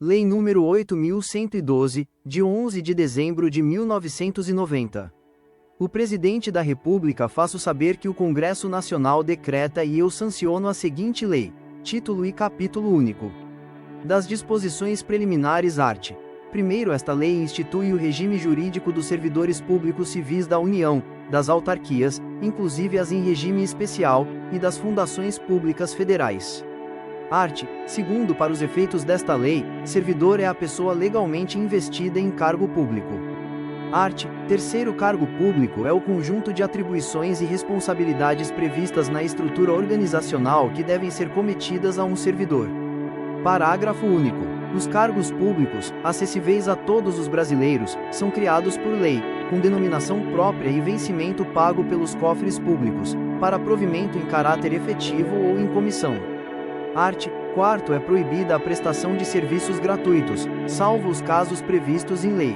Lei nº 8.112, de 11 de dezembro de 1990. O Presidente da República faço saber que o Congresso Nacional decreta e eu sanciono a seguinte lei, título e capítulo único. Das disposições preliminares art. Primeiro, esta lei institui o regime jurídico dos servidores públicos civis da União, das autarquias, inclusive as em regime especial, e das fundações públicas federais. Art. Segundo, para os efeitos desta lei, servidor é a pessoa legalmente investida em cargo público. Art. Terceiro, cargo público é o conjunto de atribuições e responsabilidades previstas na estrutura organizacional que devem ser cometidas a um servidor. Parágrafo único. Os cargos públicos, acessíveis a todos os brasileiros, são criados por lei, com denominação própria e vencimento pago pelos cofres públicos, para provimento em caráter efetivo ou em comissão. Art. Quarto, é proibida a prestação de serviços gratuitos, salvo os casos previstos em lei.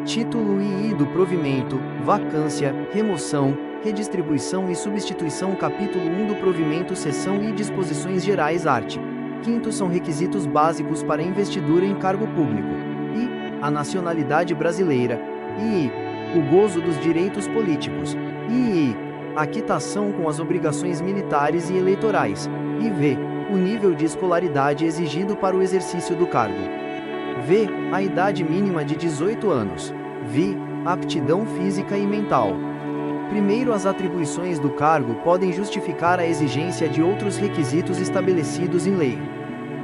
Título II do provimento, vacância, remoção, redistribuição e substituição. Capítulo 1 do provimento, seção I. Disposições gerais. Art. Quinto, são requisitos básicos para investidura em cargo público. I. A nacionalidade brasileira. I. O gozo dos direitos políticos. I. A quitação com as obrigações militares e eleitorais. E V. O nível de escolaridade exigido para o exercício do cargo. V. A idade mínima de 18 anos. V. Aptidão física e mental. Primeiro, as atribuições do cargo podem justificar a exigência de outros requisitos estabelecidos em lei.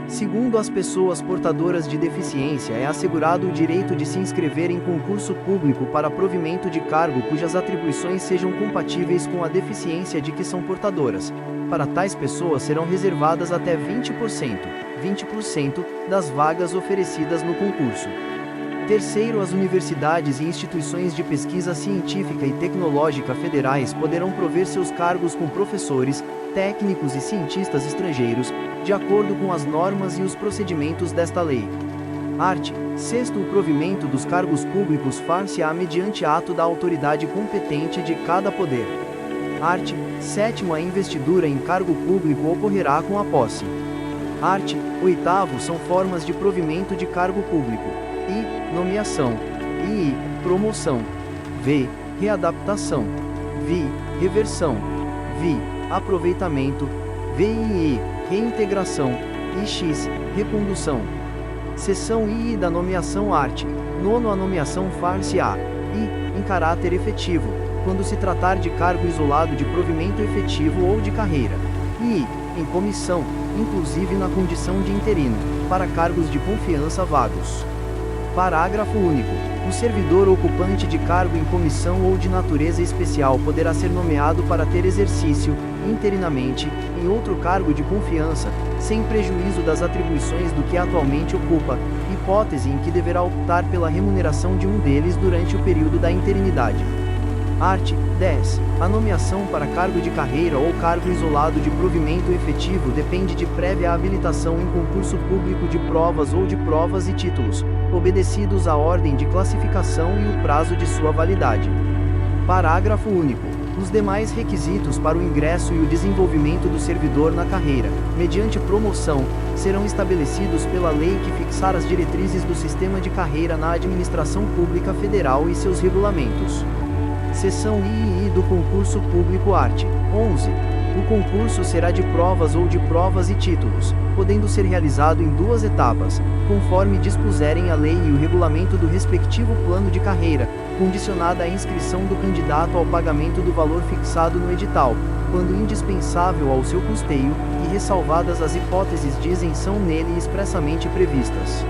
Segundo, as pessoas portadoras de deficiência é assegurado o direito de se inscrever em concurso público para provimento de cargo cujas atribuições sejam compatíveis com a deficiência de que são portadoras. Para tais pessoas serão reservadas até 20% das vagas oferecidas no concurso. Terceiro, as universidades e instituições de pesquisa científica e tecnológica federais poderão prover seus cargos com professores, técnicos e cientistas estrangeiros, de acordo com as normas e os procedimentos desta lei. Art. Sexto, o provimento dos cargos públicos far-se-á mediante ato da autoridade competente de cada poder. Art. Sétimo, a investidura em cargo público ocorrerá com a posse. Art. Oitavo, são formas de provimento de cargo público. I. Nomeação. I. Promoção. V. Readaptação. Vi. Reversão. Vi. Aproveitamento. VII. Reintegração. IX. Recondução. Seção II da nomeação. Art. Nono, a nomeação far-se-á. I. Em caráter efetivo, quando se tratar de cargo isolado de provimento efetivo ou de carreira. I. Em comissão, inclusive na condição de interino, para cargos de confiança vagos. Parágrafo único. O servidor ocupante de cargo em comissão ou de natureza especial poderá ser nomeado para ter exercício, interinamente, em outro cargo de confiança, sem prejuízo das atribuições do que atualmente ocupa, hipótese em que deverá optar pela remuneração de um deles durante o período da interinidade. Art. 10. A nomeação para cargo de carreira ou cargo isolado de provimento efetivo depende de prévia habilitação em concurso público de provas ou de provas e títulos, obedecidos à ordem de classificação e o prazo de sua validade. Parágrafo único. Os demais requisitos para o ingresso e o desenvolvimento do servidor na carreira, mediante promoção, serão estabelecidos pela lei que fixar as diretrizes do sistema de carreira na administração pública federal e seus regulamentos. Seção II do concurso público. Art. 11. O concurso será de provas ou de provas e títulos, podendo ser realizado em 2 etapas, conforme dispuserem a lei e o regulamento do respectivo plano de carreira, condicionada à inscrição do candidato ao pagamento do valor fixado no edital, quando indispensável ao seu custeio, e ressalvadas as hipóteses de isenção nele expressamente previstas.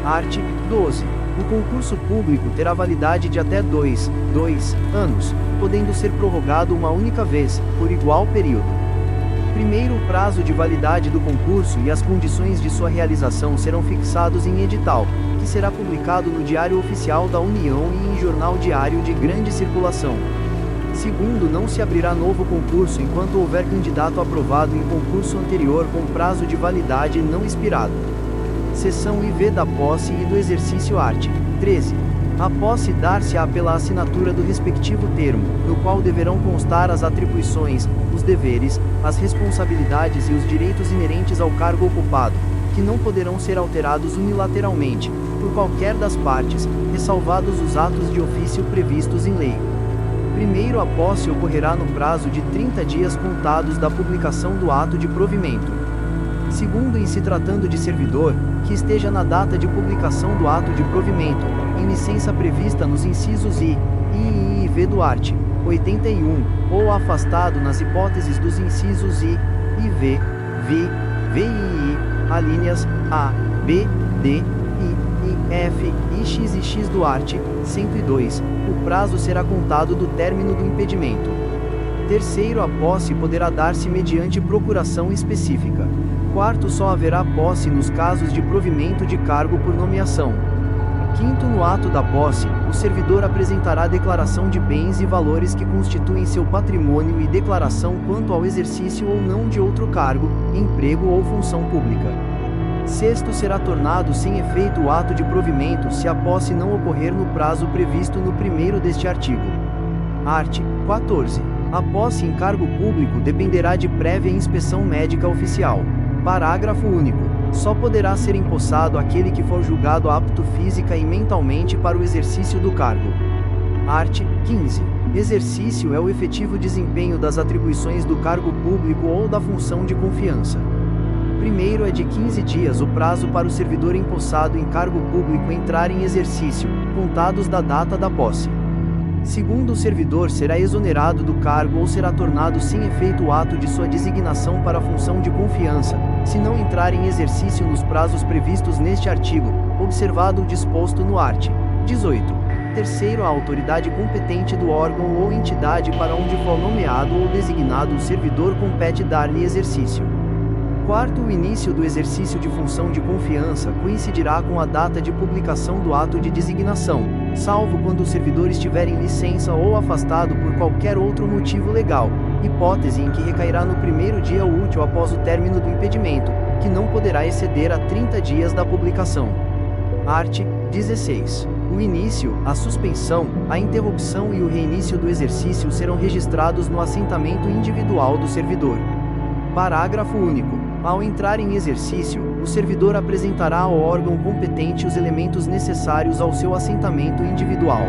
Art. 12. O concurso público terá validade de até 2 anos, podendo ser prorrogado uma única vez, por igual período. Primeiro, o prazo de validade do concurso e as condições de sua realização serão fixados em edital, que será publicado no Diário Oficial da União e em jornal diário de grande circulação. Segundo, não se abrirá novo concurso enquanto houver candidato aprovado em concurso anterior com prazo de validade não expirado. Seção IV da posse e do exercício. Art. 13. A posse dar-se-á pela assinatura do respectivo termo, no qual deverão constar as atribuições, os deveres, as responsabilidades e os direitos inerentes ao cargo ocupado, que não poderão ser alterados unilateralmente, por qualquer das partes, ressalvados os atos de ofício previstos em lei. Primeiro, a posse ocorrerá no prazo de 30 dias contados da publicação do ato de provimento. Segundo, em se tratando de servidor, que esteja na data de publicação do ato de provimento, em licença prevista nos incisos I e V do art. 81, ou afastado nas hipóteses dos incisos I e V, V e I, alíneas A, B, D, I, F, e X do art. 102, o prazo será contado do término do impedimento. Terceiro, a posse poderá dar-se mediante procuração específica. Quarto, só haverá posse nos casos de provimento de cargo por nomeação. Quinto, no ato da posse, o servidor apresentará declaração de bens e valores que constituem seu patrimônio e declaração quanto ao exercício ou não de outro cargo, emprego ou função pública. Sexto, será tornado sem efeito o ato de provimento se a posse não ocorrer no prazo previsto no primeiro deste artigo. Art. 14. A posse em cargo público dependerá de prévia inspeção médica oficial. Parágrafo único. Só poderá ser empossado aquele que for julgado apto física e mentalmente para o exercício do cargo. Art. 15. Exercício é o efetivo desempenho das atribuições do cargo público ou da função de confiança. Primeiro, é de 15 dias o prazo para o servidor empossado em cargo público entrar em exercício, contados da data da posse. Segundo, o servidor será exonerado do cargo ou será tornado sem efeito o ato de sua designação para a função de confiança, se não entrar em exercício nos prazos previstos neste artigo, observado o disposto no art. 18. Terceiro, a autoridade competente do órgão ou entidade para onde for nomeado ou designado o servidor compete dar-lhe exercício. Quarto, o início do exercício de função de confiança coincidirá com a data de publicação do ato de designação, salvo quando o servidor estiver em licença ou afastado por qualquer outro motivo legal, hipótese em que recairá no primeiro dia útil após o término do impedimento, que não poderá exceder a 30 dias da publicação. Art. 16. O início, a suspensão, a interrupção e o reinício do exercício serão registrados no assentamento individual do servidor. Parágrafo único. Ao entrar em exercício, o servidor apresentará ao órgão competente os elementos necessários ao seu assentamento individual.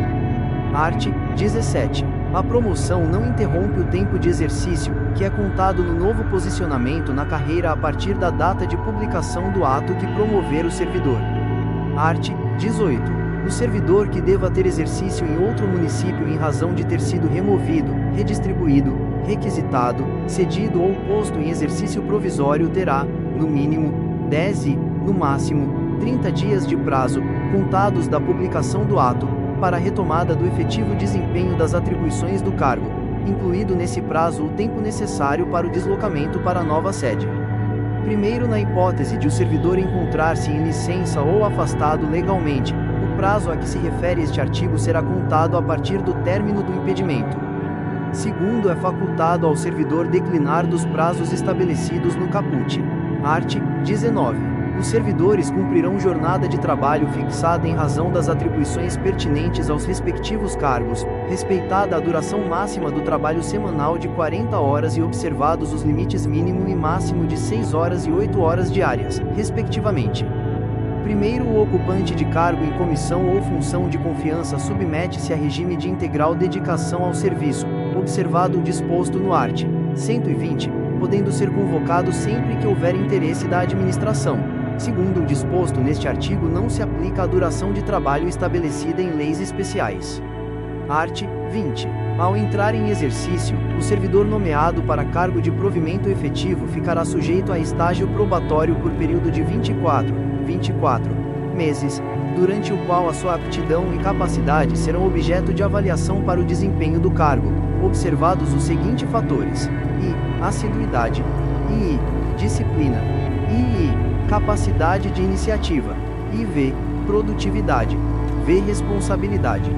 Art. 17. A promoção não interrompe o tempo de exercício, que é contado no novo posicionamento na carreira a partir da data de publicação do ato que promover o servidor. Art. 18. O servidor que deva ter exercício em outro município em razão de ter sido removido, redistribuído, requisitado, cedido ou posto em exercício provisório terá, no mínimo, 10 e, no máximo, 30 dias de prazo, contados da publicação do ato, para a retomada do efetivo desempenho das atribuições do cargo, incluído nesse prazo o tempo necessário para o deslocamento para a nova sede. Primeiro, na hipótese de o servidor encontrar-se em licença ou afastado legalmente, o prazo a que se refere este artigo será contado a partir do término do impedimento. Segundo, é facultado ao servidor declinar dos prazos estabelecidos no caput. Art. 19. Os servidores cumprirão jornada de trabalho fixada em razão das atribuições pertinentes aos respectivos cargos, respeitada a duração máxima do trabalho semanal de 40 horas e observados os limites mínimo e máximo de 6 horas e 8 horas diárias, respectivamente. Primeiro, o ocupante de cargo em comissão ou função de confiança submete-se a regime de integral dedicação ao serviço, observado o disposto no art. 120, podendo ser convocado sempre que houver interesse da administração. Segundo o disposto neste artigo, não se aplica a duração de trabalho estabelecida em leis especiais. Art. 20. Ao entrar em exercício, o servidor nomeado para cargo de provimento efetivo ficará sujeito a estágio probatório por período de 24 meses, durante o qual a sua aptidão e capacidade serão objeto de avaliação para o desempenho do cargo, observados os seguintes fatores: I. Assiduidade. I. Disciplina. I. Capacidade de iniciativa. E V. Produtividade. V. Responsabilidade.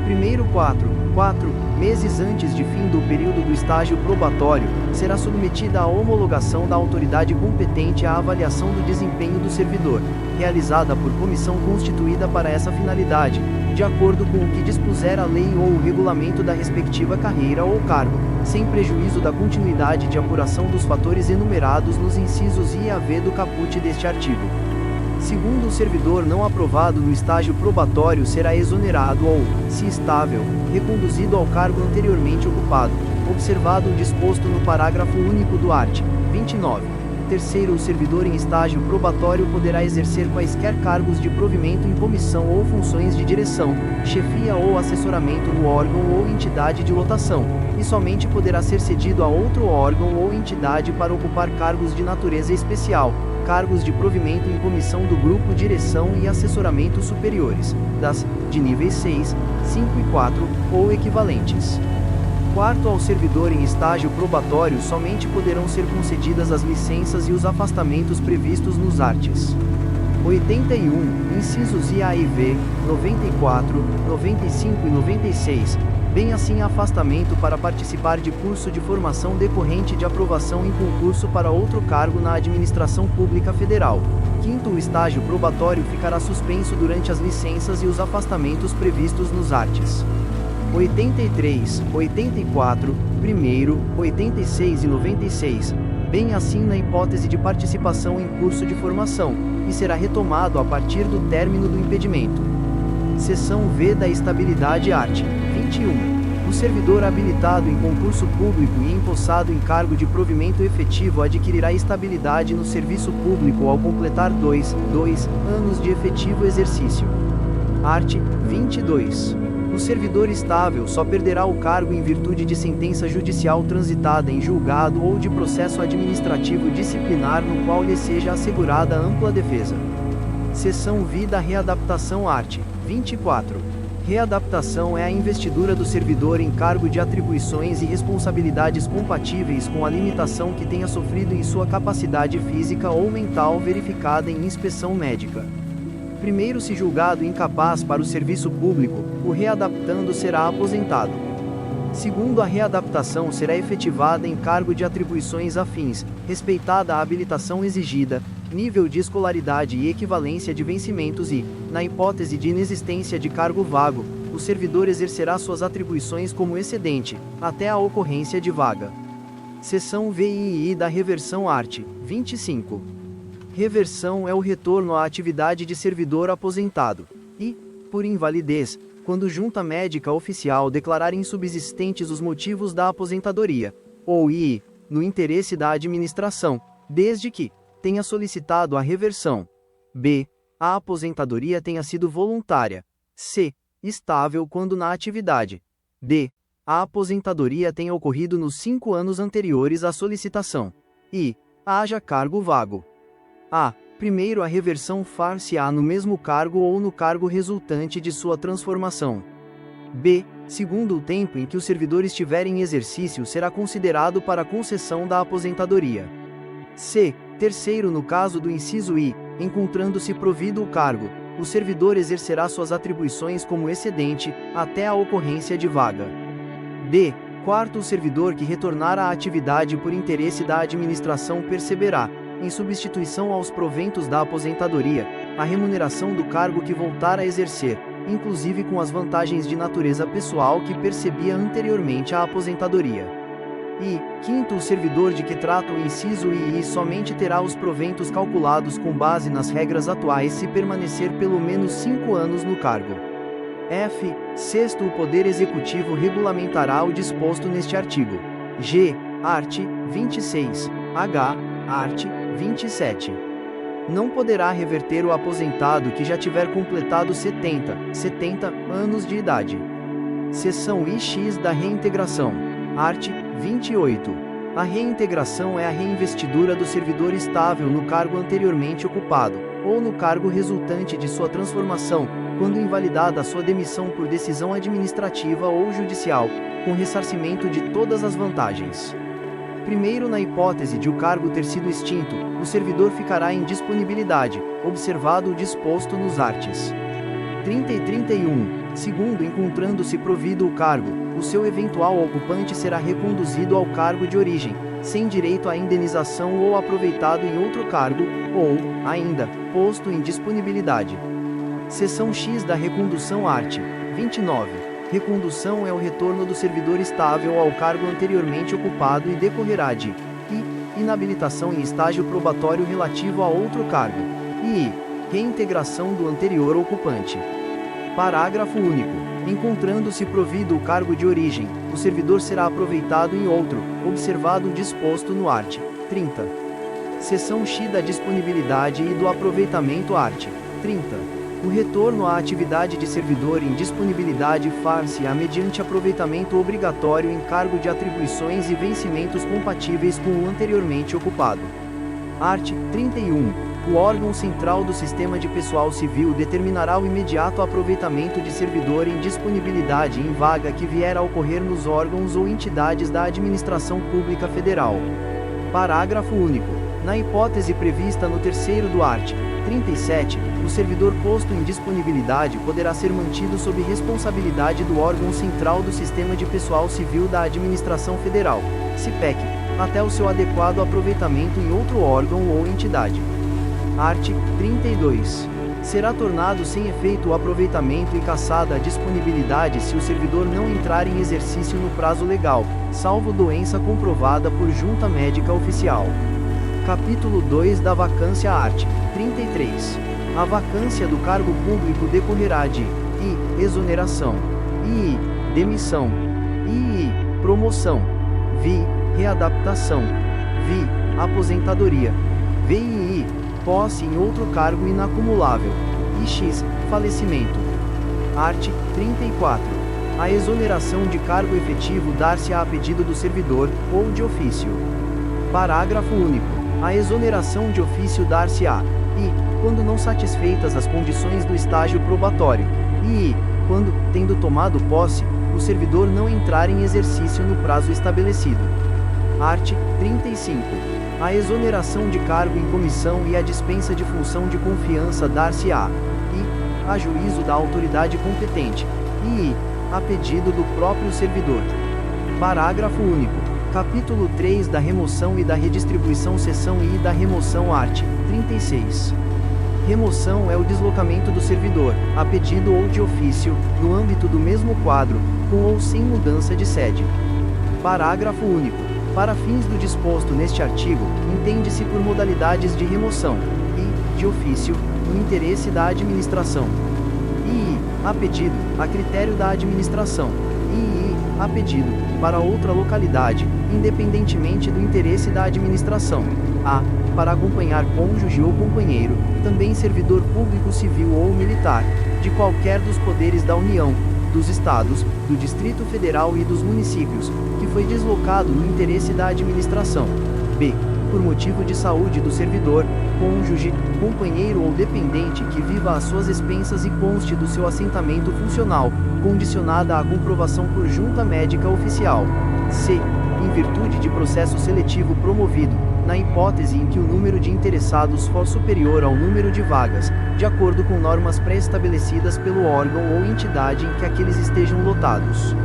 Primeiro 4 meses antes de fim do período do estágio probatório, será submetida à homologação da autoridade competente à avaliação do desempenho do servidor, realizada por comissão constituída para essa finalidade, de acordo com o que dispuser a lei ou o regulamento da respectiva carreira ou cargo, sem prejuízo da continuidade de apuração dos fatores enumerados nos incisos I a V do caput deste artigo. Segundo, o servidor não aprovado no estágio probatório será exonerado ou, se estável, reconduzido ao cargo anteriormente ocupado, observado o disposto no parágrafo único do art. 29. Terceiro, o servidor em estágio probatório poderá exercer quaisquer cargos de provimento em comissão ou funções de direção, chefia ou assessoramento no órgão ou entidade de lotação, e somente poderá ser cedido a outro órgão ou entidade para ocupar cargos de natureza especial, cargos de provimento em comissão do grupo direção e assessoramento superiores, de níveis 6, 5 e 4, ou equivalentes. Quarto, ao servidor em estágio probatório somente poderão ser concedidas as licenças e os afastamentos previstos nos arts. 81, incisos I, A e V, 94, 95 e 96, bem assim afastamento para participar de curso de formação decorrente de aprovação em concurso para outro cargo na administração pública federal. Quinto, o estágio probatório ficará suspenso durante as licenças e os afastamentos previstos nos arts. 83, 84, 1º, 86 e 96, bem assim na hipótese de participação em curso de formação, e será retomado a partir do término do impedimento. Seção V da estabilidade art. 21. O servidor habilitado em concurso público e empossado em cargo de provimento efetivo adquirirá estabilidade no serviço público ao completar 2 anos de efetivo exercício. Art. 22. O servidor estável só perderá o cargo em virtude de sentença judicial transitada em julgado ou de processo administrativo disciplinar no qual lhe seja assegurada ampla defesa. Seção V da readaptação art. 24. Readaptação é a investidura do servidor em cargo de atribuições e responsabilidades compatíveis com a limitação que tenha sofrido em sua capacidade física ou mental verificada em inspeção médica. Primeiro, se julgado incapaz para o serviço público, o readaptando será aposentado. Segundo, a readaptação será efetivada em cargo de atribuições afins, respeitada a habilitação exigida, nível de escolaridade e equivalência de vencimentos e, na hipótese de inexistência de cargo vago, o servidor exercerá suas atribuições como excedente, até a ocorrência de vaga. Seção VII da reversão art. 25. Reversão é o retorno à atividade de servidor aposentado, e, por invalidez, quando junta médica oficial declarar insubsistentes os motivos da aposentadoria, ou i, no interesse da administração, desde que tenha solicitado a reversão. B. A aposentadoria tenha sido voluntária. C. Estável quando na atividade. D. A aposentadoria tenha ocorrido nos 5 anos anteriores à solicitação. E. Haja cargo vago. A. Primeiro, a reversão far-se-á no mesmo cargo ou no cargo resultante de sua transformação. B. Segundo, o tempo em que o servidor estiver em exercício será considerado para a concessão da aposentadoria. C. Terceiro, no caso do inciso I, encontrando-se provido o cargo, o servidor exercerá suas atribuições como excedente, até a ocorrência de vaga. D. Quarto, o servidor que retornar à atividade por interesse da administração perceberá, em substituição aos proventos da aposentadoria, a remuneração do cargo que voltar a exercer, inclusive com as vantagens de natureza pessoal que percebia anteriormente à aposentadoria. E, quinto, o servidor de que trata o inciso I somente terá os proventos calculados com base nas regras atuais se permanecer pelo menos 5 anos no cargo. F. Sexto, o Poder Executivo regulamentará o disposto neste artigo. G. Art. 26. H. Art. 27. Não poderá reverter o aposentado que já tiver completado 70 anos de idade. Seção IX da reintegração. Art. 28. A reintegração é a reinvestidura do servidor estável no cargo anteriormente ocupado, ou no cargo resultante de sua transformação, quando invalidada a sua demissão por decisão administrativa ou judicial, com ressarcimento de todas as vantagens. Primeiro, na hipótese de o cargo ter sido extinto, o servidor ficará em disponibilidade, observado o disposto nos arts. 30 e 31. Segundo, encontrando-se provido o cargo, o seu eventual ocupante será reconduzido ao cargo de origem, sem direito à indenização ou aproveitado em outro cargo, ou, ainda, posto em disponibilidade. Seção X da recondução art. 29. Recondução é o retorno do servidor estável ao cargo anteriormente ocupado e decorrerá de i. Inabilitação em estágio probatório relativo a outro cargo. E reintegração do anterior ocupante. Parágrafo único. Encontrando-se provido o cargo de origem, o servidor será aproveitado em outro, observado o disposto no art. 30. Seção X da disponibilidade e do aproveitamento art. 30. O retorno à atividade de servidor em disponibilidade far-se-á mediante aproveitamento obrigatório em cargo de atribuições e vencimentos compatíveis com o anteriormente ocupado. Art. 31. O órgão central do Sistema de Pessoal Civil determinará o imediato aproveitamento de servidor em disponibilidade em vaga que vier a ocorrer nos órgãos ou entidades da Administração Pública Federal. Parágrafo único. Na hipótese prevista no terceiro do art. 37, o servidor posto em disponibilidade poderá ser mantido sob responsabilidade do órgão central do Sistema de Pessoal Civil da Administração Federal, CIPEC, até o seu adequado aproveitamento em outro órgão ou entidade. Art. 32. Será tornado sem efeito o aproveitamento e cassada a disponibilidade se o servidor não entrar em exercício no prazo legal, salvo doença comprovada por junta médica oficial. Capítulo 2 da vacância art. 33. A vacância do cargo público decorrerá de i. Exoneração, i. Demissão, i. Promoção, vi. Readaptação, vi. Aposentadoria, vii. Posse em outro cargo inacumulável, ix. Falecimento. Art. 34. A exoneração de cargo efetivo dar-se-á a pedido do servidor, ou de ofício. Parágrafo único. A exoneração de ofício dar-se-á, i. Quando não satisfeitas as condições do estágio probatório, e quando, tendo tomado posse, o servidor não entrar em exercício no prazo estabelecido. Art. 35. A exoneração de cargo em comissão e a dispensa de função de confiança dar-se-á, i. A juízo da autoridade competente, e a pedido do próprio servidor. Parágrafo único. Capítulo 3 da remoção e da redistribuição seção I da remoção art. 36. Remoção é o deslocamento do servidor, a pedido ou de ofício, no âmbito do mesmo quadro, com ou sem mudança de sede. Parágrafo único. Para fins do disposto neste artigo, entende-se por modalidades de remoção, e, de ofício, no interesse da administração, e, a pedido, a critério da administração, e, a pedido, para outra localidade, independentemente do interesse da administração, a, para acompanhar cônjuge ou companheiro, também servidor público civil ou militar, de qualquer dos poderes da União, dos Estados, do Distrito Federal e dos municípios, que foi deslocado no interesse da administração. B. Por motivo de saúde do servidor, cônjuge, companheiro ou dependente que viva às suas expensas e conste do seu assentamento funcional, condicionada à comprovação por junta médica oficial. C. Em virtude de processo seletivo promovido, na hipótese em que o número de interessados for superior ao número de vagas, de acordo com normas pré-estabelecidas pelo órgão ou entidade em que aqueles estejam lotados.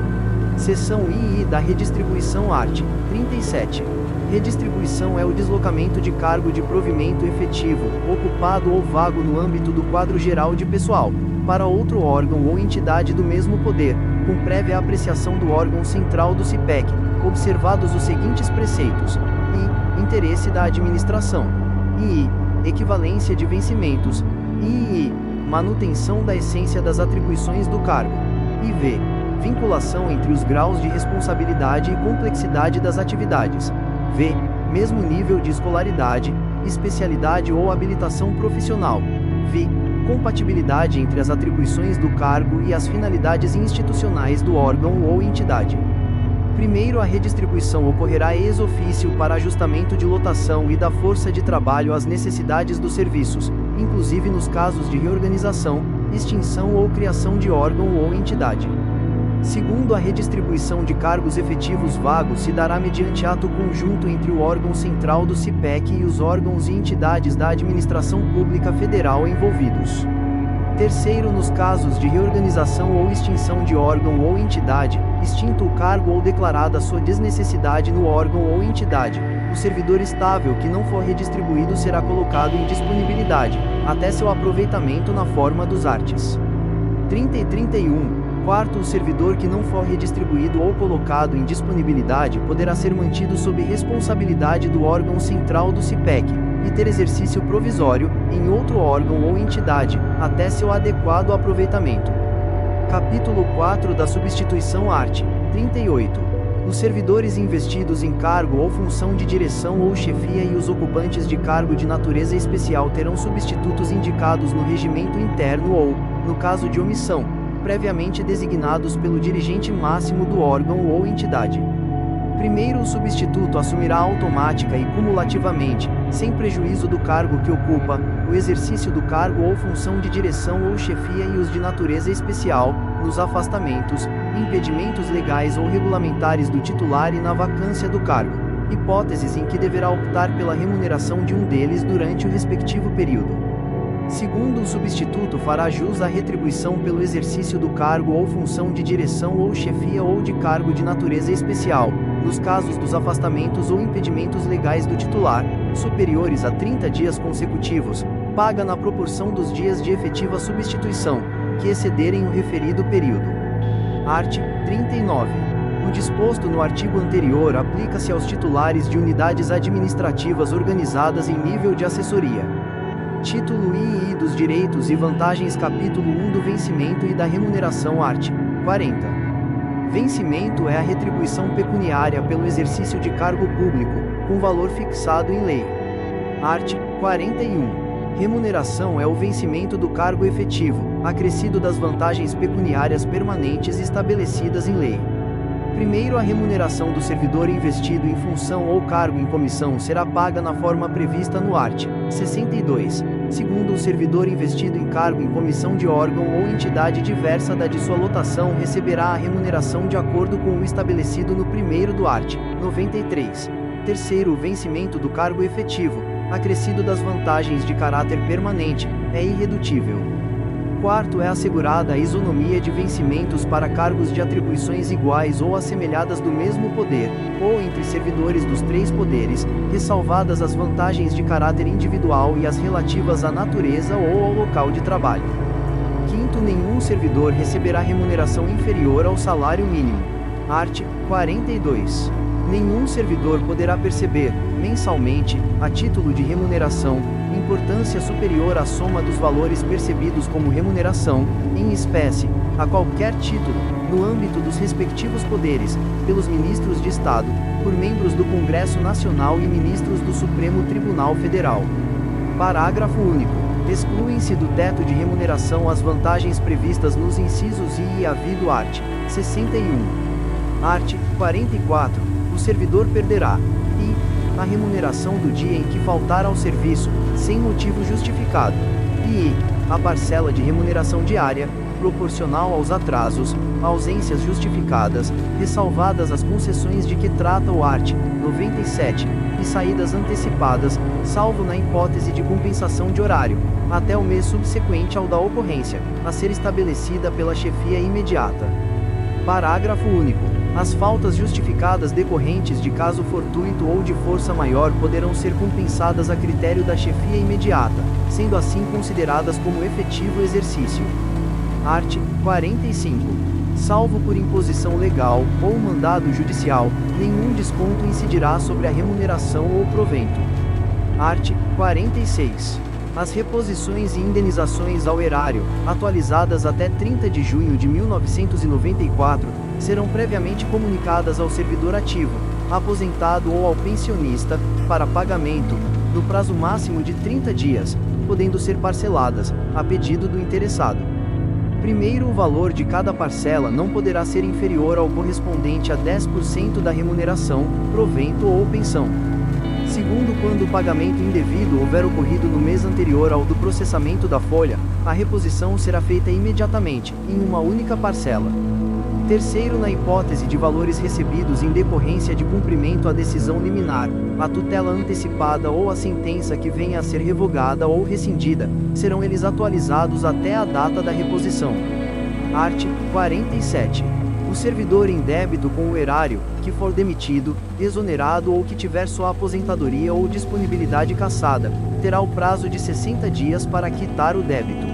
Seção II da redistribuição art. 37. Redistribuição é o deslocamento de cargo de provimento efetivo, ocupado ou vago no âmbito do quadro geral de pessoal, para outro órgão ou entidade do mesmo poder, com prévia apreciação do órgão central do CIPEC, observados os seguintes preceitos: i. Interesse da administração, i. Equivalência de vencimentos, i. Manutenção da essência das atribuições do cargo, e v. Vinculação entre os graus de responsabilidade e complexidade das atividades, v. Mesmo nível de escolaridade, especialidade ou habilitação profissional, v. Compatibilidade entre as atribuições do cargo e as finalidades institucionais do órgão ou entidade. Primeiro, a redistribuição ocorrerá ex officio para ajustamento de lotação e da força de trabalho às necessidades dos serviços, inclusive nos casos de reorganização, extinção ou criação de órgão ou entidade. Segundo, a redistribuição de cargos efetivos vagos se dará mediante ato conjunto entre o órgão central do CIPEC e os órgãos e entidades da administração pública federal envolvidos. Terceiro, nos casos de reorganização ou extinção de órgão ou entidade, extinto o cargo ou declarada sua desnecessidade no órgão ou entidade, O servidor estável que não for redistribuído será colocado em disponibilidade, até seu aproveitamento na forma dos artes. 30 e 31. Quarto, o servidor que não for redistribuído ou colocado em disponibilidade poderá ser mantido sob responsabilidade do órgão central do CIPEC, e ter exercício provisório, em outro órgão ou entidade, até seu adequado aproveitamento. Capítulo 4 da substituição art. 38. Os servidores investidos em cargo ou função de direção ou chefia e os ocupantes de cargo de natureza especial terão substitutos indicados no regimento interno ou, no caso de omissão, previamente designados pelo dirigente máximo do órgão ou entidade. Primeiro, o substituto assumirá automática e cumulativamente, sem prejuízo do cargo que ocupa, o exercício do cargo ou função de direção ou chefia e os de natureza especial, nos afastamentos, impedimentos legais ou regulamentares do titular e na vacância do cargo, hipóteses em que deverá optar pela remuneração de um deles durante o respectivo período. Segundo, o substituto fará jus à retribuição pelo exercício do cargo ou função de direção ou chefia ou de cargo de natureza especial, nos casos dos afastamentos ou impedimentos legais do titular, superiores a 30 dias consecutivos, paga na proporção dos dias de efetiva substituição, que excederem o referido período. Art. 39. O disposto no artigo anterior aplica-se aos titulares de unidades administrativas organizadas em nível de assessoria. Título II dos Direitos e Vantagens. Capítulo 1 do Vencimento e da Remuneração. Art. 40. Vencimento é a retribuição pecuniária pelo exercício de cargo público, com valor fixado em lei. Art. 41. Remuneração é o vencimento do cargo efetivo, acrescido das vantagens pecuniárias permanentes estabelecidas em lei. Primeiro, a remuneração do servidor investido em função ou cargo em comissão será paga na forma prevista no art. 62. Segundo, o servidor investido em cargo em comissão de órgão ou entidade diversa da de sua lotação receberá a remuneração de acordo com o estabelecido no primeiro do art. 93. Terceiro, o vencimento do cargo efetivo, acrescido das vantagens de caráter permanente, é irredutível. Quarto, é assegurada a isonomia de vencimentos para cargos de atribuições iguais ou assemelhadas do mesmo poder, ou entre servidores dos três poderes, ressalvadas as vantagens de caráter individual e as relativas à natureza ou ao local de trabalho. Quinto, nenhum servidor receberá remuneração inferior ao salário mínimo. Art. 42. Nenhum servidor poderá perceber, mensalmente, a título de remuneração, importância superior à soma dos valores percebidos como remuneração, em espécie, a qualquer título, no âmbito dos respectivos poderes, pelos ministros de Estado, por membros do Congresso Nacional e ministros do Supremo Tribunal Federal. Parágrafo único. Excluem-se do teto de remuneração as vantagens previstas nos incisos I e AV do art. 61. Art. 44. O servidor perderá, e, a remuneração do dia em que faltar ao serviço, sem motivo justificado, e, a parcela de remuneração diária, proporcional aos atrasos, ausências justificadas, ressalvadas as concessões de que trata o art. 97, e saídas antecipadas, salvo na hipótese de compensação de horário, até o mês subsequente ao da ocorrência, a ser estabelecida pela chefia imediata. Parágrafo único. As faltas justificadas decorrentes de caso fortuito ou de força maior poderão ser compensadas a critério da chefia imediata, sendo assim consideradas como efetivo exercício. Art. 45. Salvo por imposição legal ou mandado judicial, nenhum desconto incidirá sobre a remuneração ou provento. Art. 46. As reposições e indenizações ao erário, atualizadas até 30 de junho de 1994, serão previamente comunicadas ao servidor ativo, aposentado ou ao pensionista, para pagamento, no prazo máximo de 30 dias, podendo ser parceladas, a pedido do interessado. Primeiro, o valor de cada parcela não poderá ser inferior ao correspondente a 10% da remuneração, provento ou pensão. Segundo, quando o pagamento indevido houver ocorrido no mês anterior ao do processamento da folha, a reposição será feita imediatamente, em uma única parcela. Terceiro, na hipótese de valores recebidos em decorrência de cumprimento à decisão liminar, a tutela antecipada ou a sentença que venha a ser revogada ou rescindida, serão eles atualizados até a data da reposição. Art. 47. O servidor em débito com o erário, que for demitido, exonerado ou que tiver sua aposentadoria ou disponibilidade cassada, terá o prazo de 60 dias para quitar o débito.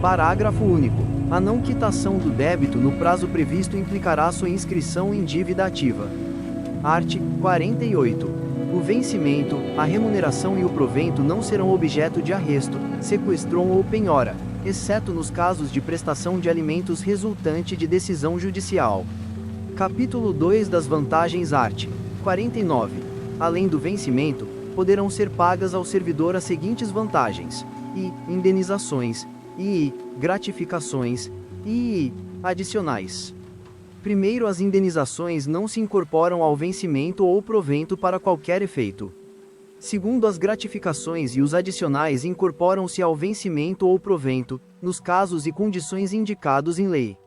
Parágrafo único. A não quitação do débito no prazo previsto implicará sua inscrição em dívida ativa. Art. 48. O vencimento, a remuneração e o provento não serão objeto de arresto, sequestron ou penhora, exceto nos casos de prestação de alimentos resultante de decisão judicial. Capítulo 2 das vantagens art. 49. Além do vencimento, poderão ser pagas ao servidor as seguintes vantagens: i. Indenizações, i. Gratificações, i. Adicionais. Primeiro, as indenizações não se incorporam ao vencimento ou provento para qualquer efeito. Segundo, as gratificações e os adicionais incorporam-se ao vencimento ou provento, nos casos e condições indicados em lei.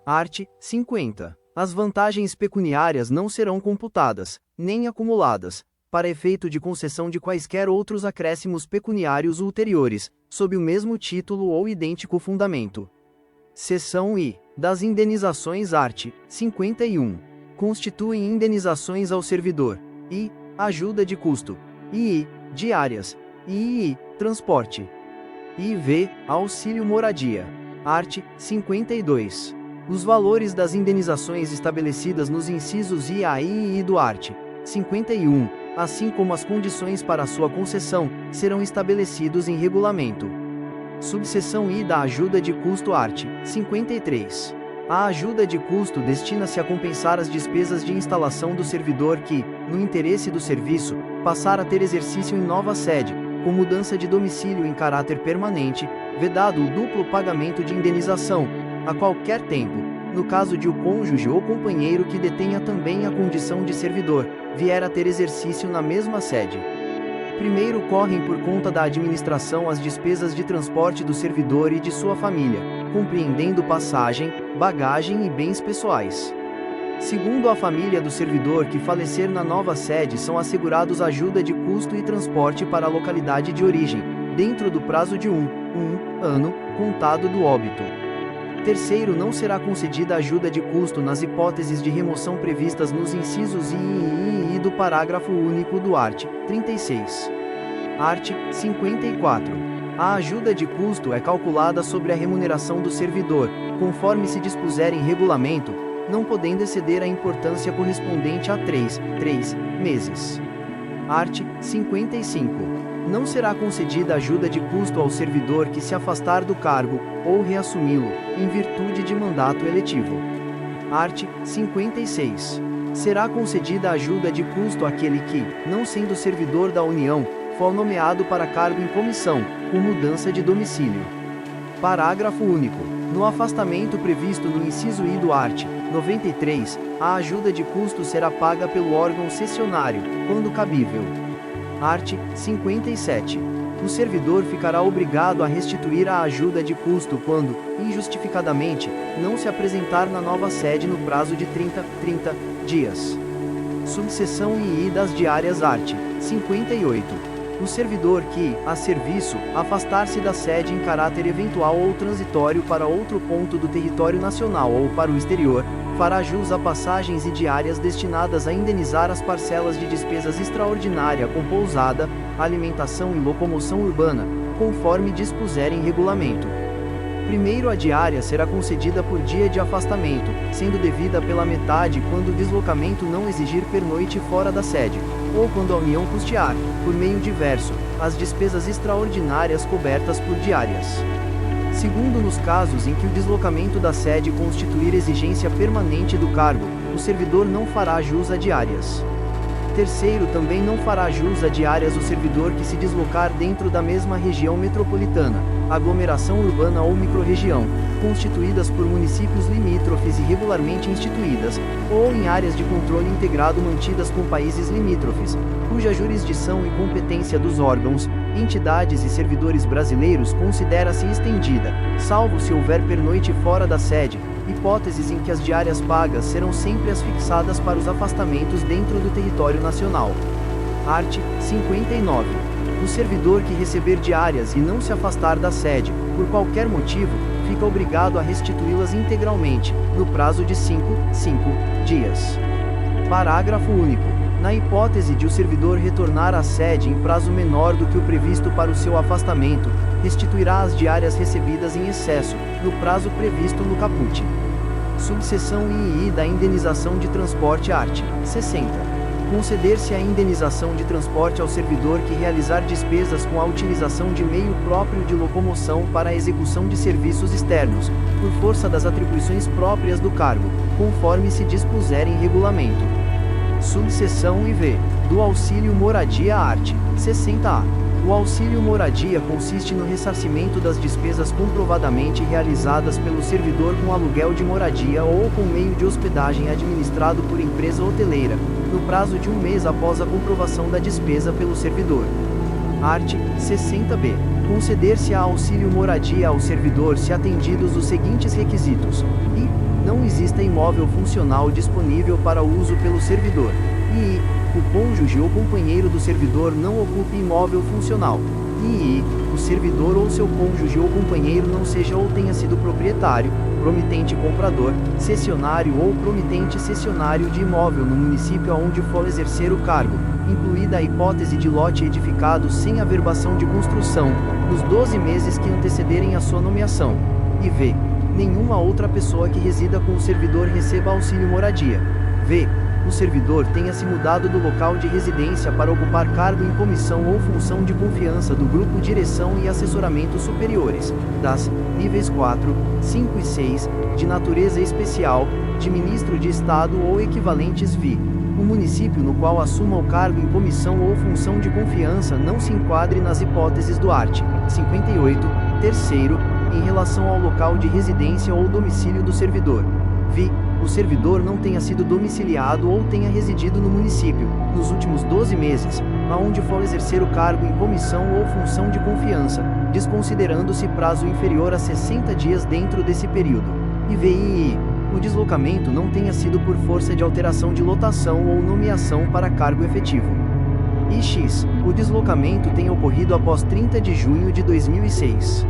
Art. 50. As vantagens pecuniárias não serão computadas, nem acumuladas, para efeito de concessão de quaisquer outros acréscimos pecuniários ulteriores, sob o mesmo título ou idêntico fundamento. Seção I. Das indenizações art. 51. Constituem indenizações ao servidor, i. Ajuda de custo, i. Diárias, i. Transporte, iv. Auxílio moradia. Art. 52. Os valores das indenizações estabelecidas nos incisos i a e i do art. 51, assim como as condições para sua concessão, serão estabelecidos em regulamento. Subseção I da ajuda de custo art. 53. A ajuda de custo destina-se a compensar as despesas de instalação do servidor que, no interesse do serviço, passar a ter exercício em nova sede, com mudança de domicílio em caráter permanente, vedado o duplo pagamento de indenização, a qualquer tempo, no caso de o cônjuge ou companheiro que detenha também a condição de servidor, vier a ter exercício na mesma sede. Primeiro, correm por conta da administração as despesas de transporte do servidor e de sua família, compreendendo passagem, bagagem e bens pessoais. Segundo, a família do servidor que falecer na nova sede são assegurados ajuda de custo e transporte para a localidade de origem, dentro do prazo de um ano, contado do óbito. Terceiro, não será concedida ajuda de custo nas hipóteses de remoção previstas nos incisos i e i do parágrafo único do art. 36. Art. 54. A ajuda de custo é calculada sobre a remuneração do servidor, conforme se dispuser em regulamento, não podendo exceder a importância correspondente a 3 meses. Art. 55. Não será concedida ajuda de custo ao servidor que se afastar do cargo, ou reassumi-lo, em virtude de mandato eletivo. Art. 56. Será concedida ajuda de custo àquele que, não sendo servidor da União, for nomeado para cargo em comissão, com mudança de domicílio. Parágrafo único. No afastamento previsto no inciso I do art. 93, a ajuda de custo será paga pelo órgão cessionário, quando cabível. Art. 57. O servidor ficará obrigado a restituir a ajuda de custo quando, injustificadamente, não se apresentar na nova sede no prazo de 30 dias. Subseção II das diárias art. 58. O servidor que, a serviço, afastar-se da sede em caráter eventual ou transitório para outro ponto do território nacional ou para o exterior, fará jus a passagens e diárias destinadas a indenizar as parcelas de despesas extraordinária com pousada, alimentação e locomoção urbana, conforme dispuser em regulamento. Primeiro, a diária será concedida por dia de afastamento, sendo devida pela metade quando o deslocamento não exigir pernoite fora da sede, ou quando a União custear, por meio diverso, as despesas extraordinárias cobertas por diárias. Segundo, nos casos em que o deslocamento da sede constituir exigência permanente do cargo, o servidor não fará jus a diárias. Terceiro, também não fará jus a diárias o servidor que se deslocar dentro da mesma região metropolitana, aglomeração urbana ou microrregião, constituídas por municípios limítrofes e regularmente instituídas, ou em áreas de controle integrado mantidas com países limítrofes, cuja jurisdição e competência dos órgãos, entidades e servidores brasileiros considera-se estendida, salvo se houver pernoite fora da sede, hipóteses em que as diárias pagas serão sempre as fixadas para os afastamentos dentro do território nacional. Art. 59. O servidor que receber diárias e não se afastar da sede, por qualquer motivo, fica obrigado a restituí-las integralmente, no prazo de 5 dias. Parágrafo único. Na hipótese de o servidor retornar à sede em prazo menor do que o previsto para o seu afastamento, restituirá as diárias recebidas em excesso, no prazo previsto no caput. Subseção II da indenização de transporte art. 60. Conceder-se a indenização de transporte ao servidor que realizar despesas com a utilização de meio próprio de locomoção para a execução de serviços externos, por força das atribuições próprias do cargo, conforme se dispuser em regulamento. Subseção IV. Do auxílio moradia art. 60-A. O auxílio moradia consiste no ressarcimento das despesas comprovadamente realizadas pelo servidor com aluguel de moradia ou com meio de hospedagem administrado por empresa hoteleira, no prazo de 1 mês após a comprovação da despesa pelo servidor. Art. 60-B. Conceder-se-á auxílio moradia ao servidor se atendidos os seguintes requisitos: i. Não exista imóvel funcional disponível para uso pelo servidor, e o cônjuge ou companheiro do servidor não ocupe imóvel funcional, e o servidor ou seu cônjuge ou companheiro não seja ou tenha sido proprietário, promitente comprador, cessionário ou promitente cessionário de imóvel no município aonde for exercer o cargo, incluída a hipótese de lote edificado sem averbação de construção, nos 12 meses que antecederem a sua nomeação. E v. Nenhuma outra pessoa que resida com o servidor receba auxílio moradia. V. O servidor tenha se mudado do local de residência para ocupar cargo em comissão ou função de confiança do grupo direção e assessoramento superiores, das níveis 4, 5 e 6, de natureza especial, de ministro de Estado ou equivalentes vi. O município no qual assuma o cargo em comissão ou função de confiança não se enquadre nas hipóteses do art. 58, terceiro, em relação ao local de residência ou domicílio do servidor. Vi. O servidor não tenha sido domiciliado ou tenha residido no município, nos últimos 12 meses, aonde for exercer o cargo em comissão ou função de confiança, desconsiderando-se prazo inferior a 60 dias dentro desse período. E vi. O deslocamento não tenha sido por força de alteração de lotação ou nomeação para cargo efetivo. E x. O deslocamento tenha ocorrido após 30 de junho de 2006.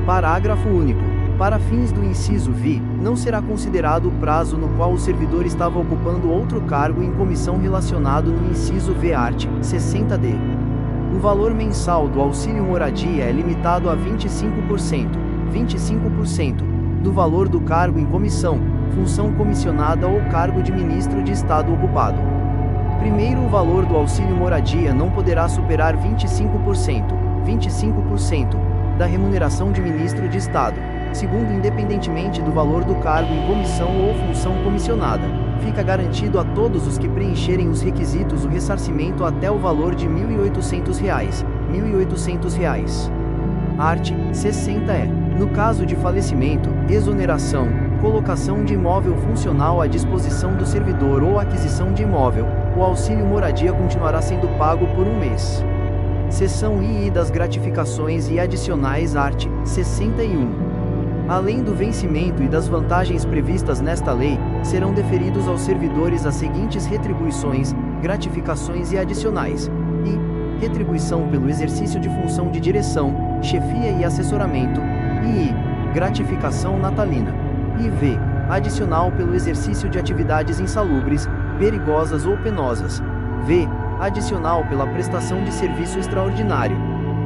Parágrafo único. Para fins do inciso vi, não será considerado o prazo no qual o servidor estava ocupando outro cargo em comissão relacionado no inciso v art. 60-D. O valor mensal do auxílio moradia é limitado a 25%, do valor do cargo em comissão, função comissionada ou cargo de ministro de Estado ocupado. Primeiro, o valor do auxílio moradia não poderá superar 25%, da remuneração de ministro de Estado. Segundo, independentemente do valor do cargo em comissão ou função comissionada, fica garantido a todos os que preencherem os requisitos o ressarcimento até o valor de R$ 1.800. Art. 60-E. No caso de falecimento, exoneração, colocação de imóvel funcional à disposição do servidor ou aquisição de imóvel, o auxílio moradia continuará sendo pago por 1 mês. Seção II das gratificações e adicionais art. 61. Além do vencimento e das vantagens previstas nesta lei, serão deferidos aos servidores as seguintes retribuições, gratificações e adicionais: i. Retribuição pelo exercício de função de direção, chefia e assessoramento, e gratificação natalina. E v. Adicional pelo exercício de atividades insalubres, perigosas ou penosas. V. Adicional pela prestação de serviço extraordinário.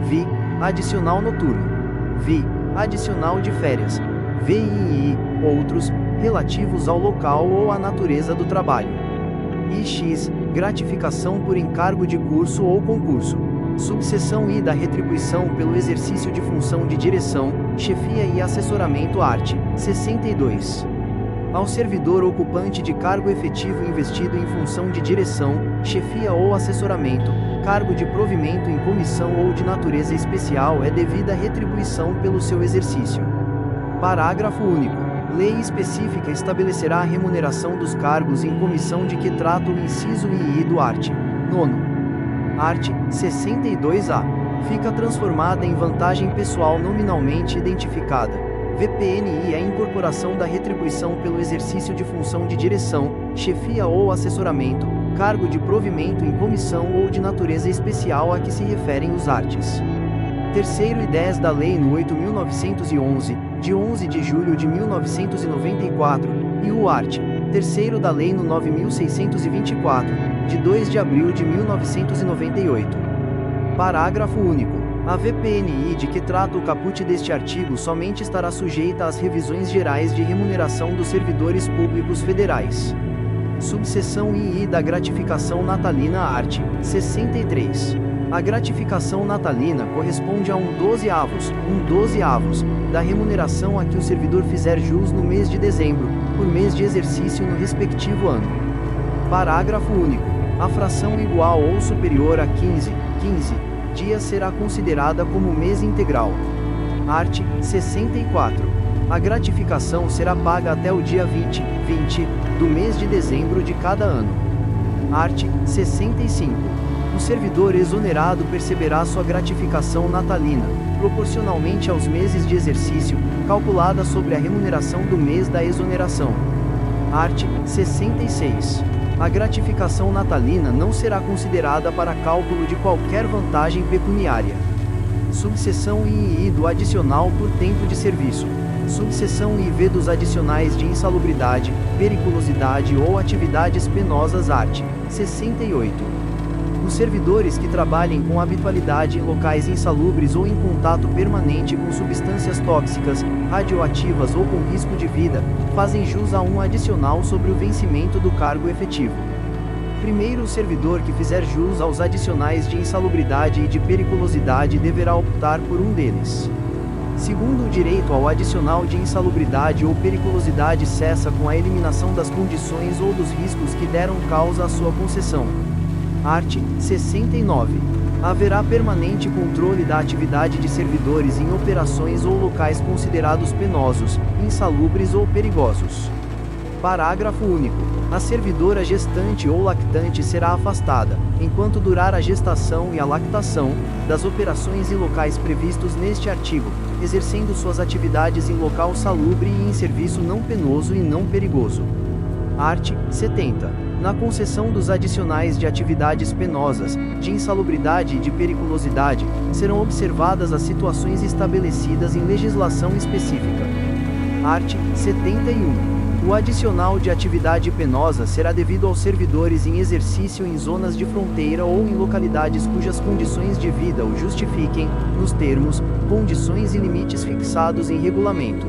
Vi. Adicional noturno. Vi. Adicional de férias. VII. Outros, relativos ao local ou à natureza do trabalho. E x. Gratificação por encargo de curso ou concurso. Subseção I da retribuição pelo exercício de função de direção, chefia e assessoramento art. 62. Ao servidor ocupante de cargo efetivo investido em função de direção, chefia ou assessoramento, cargo de provimento em comissão ou de natureza especial é devida retribuição pelo seu exercício. Parágrafo único. Lei específica estabelecerá a remuneração dos cargos em comissão de que trata o inciso II do art. 9. Art. 62-A. Fica transformada em vantagem pessoal nominalmente identificada. VPNI é a incorporação da retribuição pelo exercício de função de direção, chefia ou assessoramento, cargo de provimento em comissão ou de natureza especial a que se referem os arts. Terceiro e 10 da Lei no 8.911, de 11 de julho de 1994, e o art. 3º da Lei no 9.624, de 2 de abril de 1998. Parágrafo único. A VPNI de que trata o caput deste artigo somente estará sujeita às revisões gerais de remuneração dos servidores públicos federais. Subseção II da gratificação natalina art. 63. A gratificação natalina corresponde a um dozeavos da remuneração a que o servidor fizer jus no mês de dezembro, por mês de exercício no respectivo ano. Parágrafo único. A fração igual ou superior a 15 dias será considerada como mês integral. Art. 64. A gratificação será paga até o dia 20 do mês de dezembro de cada ano. Art. 65. O servidor exonerado perceberá sua gratificação natalina, proporcionalmente aos meses de exercício, calculada sobre a remuneração do mês da exoneração. Art. 66. A gratificação natalina não será considerada para cálculo de qualquer vantagem pecuniária. Subseção II do adicional por tempo de serviço. Subseção IV dos adicionais de insalubridade, periculosidade ou atividades penosas art. 68. Os servidores que trabalhem com habitualidade em locais insalubres ou em contato permanente com substâncias tóxicas, radioativas ou com risco de vida, fazem jus a um adicional sobre o vencimento do cargo efetivo. Primeiro, o servidor que fizer jus aos adicionais de insalubridade e de periculosidade deverá optar por um deles. Segundo, o direito ao adicional de insalubridade ou periculosidade cessa com a eliminação das condições ou dos riscos que deram causa à sua concessão. Art. 69. Haverá permanente controle da atividade de servidores em operações ou locais considerados penosos, insalubres ou perigosos. Parágrafo único. A servidora gestante ou lactante será afastada, enquanto durar a gestação e a lactação, das operações e locais previstos neste artigo, exercendo suas atividades em local salubre e em serviço não penoso e não perigoso. Art. 70. Na concessão dos adicionais de atividades penosas, de insalubridade e de periculosidade, serão observadas as situações estabelecidas em legislação específica. Art. 71. O adicional de atividade penosa será devido aos servidores em exercício em zonas de fronteira ou em localidades cujas condições de vida o justifiquem, nos termos, condições e limites fixados em regulamento.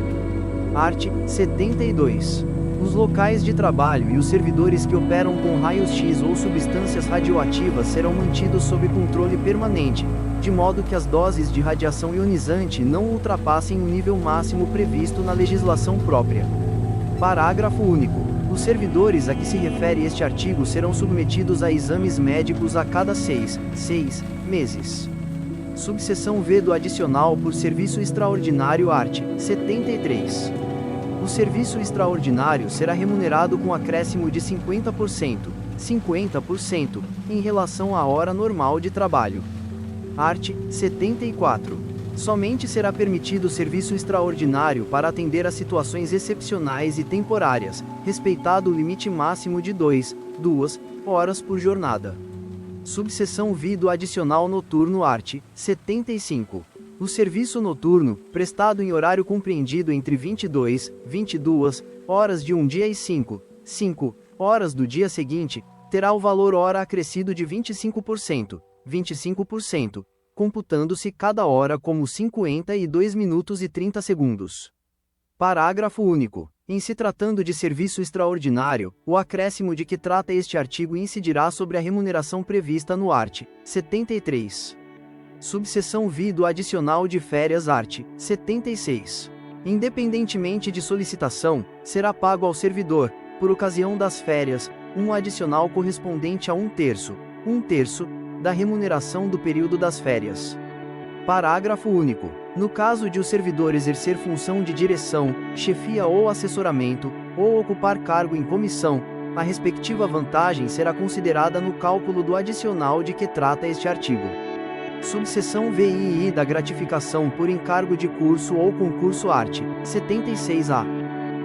Art. 72. Os locais de trabalho e os servidores que operam com raios-x ou substâncias radioativas serão mantidos sob controle permanente, de modo que as doses de radiação ionizante não ultrapassem o nível máximo previsto na legislação própria. Parágrafo único. Os servidores a que se refere este artigo serão submetidos a exames médicos a cada 6 meses. Subseção V do adicional por serviço extraordinário art. 73. O serviço extraordinário será remunerado com acréscimo de 50%, em relação à hora normal de trabalho. Art. 74. Somente será permitido serviço extraordinário para atender a situações excepcionais e temporárias, respeitado o limite máximo de 2 horas por jornada. Subseção V do adicional noturno art. 75. O serviço noturno, prestado em horário compreendido entre 22 horas de um dia e 5 horas do dia seguinte, terá o valor hora acrescido de 25%, computando-se cada hora como 52 minutos e 30 segundos. Parágrafo único. Em se tratando de serviço extraordinário, o acréscimo de que trata este artigo incidirá sobre a remuneração prevista no art. 73. Subseção V do adicional de férias art. 76. Independentemente de solicitação, será pago ao servidor, por ocasião das férias, um adicional correspondente a 1/3 da remuneração do período das férias. Parágrafo único. No caso de o servidor exercer função de direção, chefia ou assessoramento, ou ocupar cargo em comissão, a respectiva vantagem será considerada no cálculo do adicional de que trata este artigo. Subseção VII da gratificação por encargo de curso ou concurso art. 76A.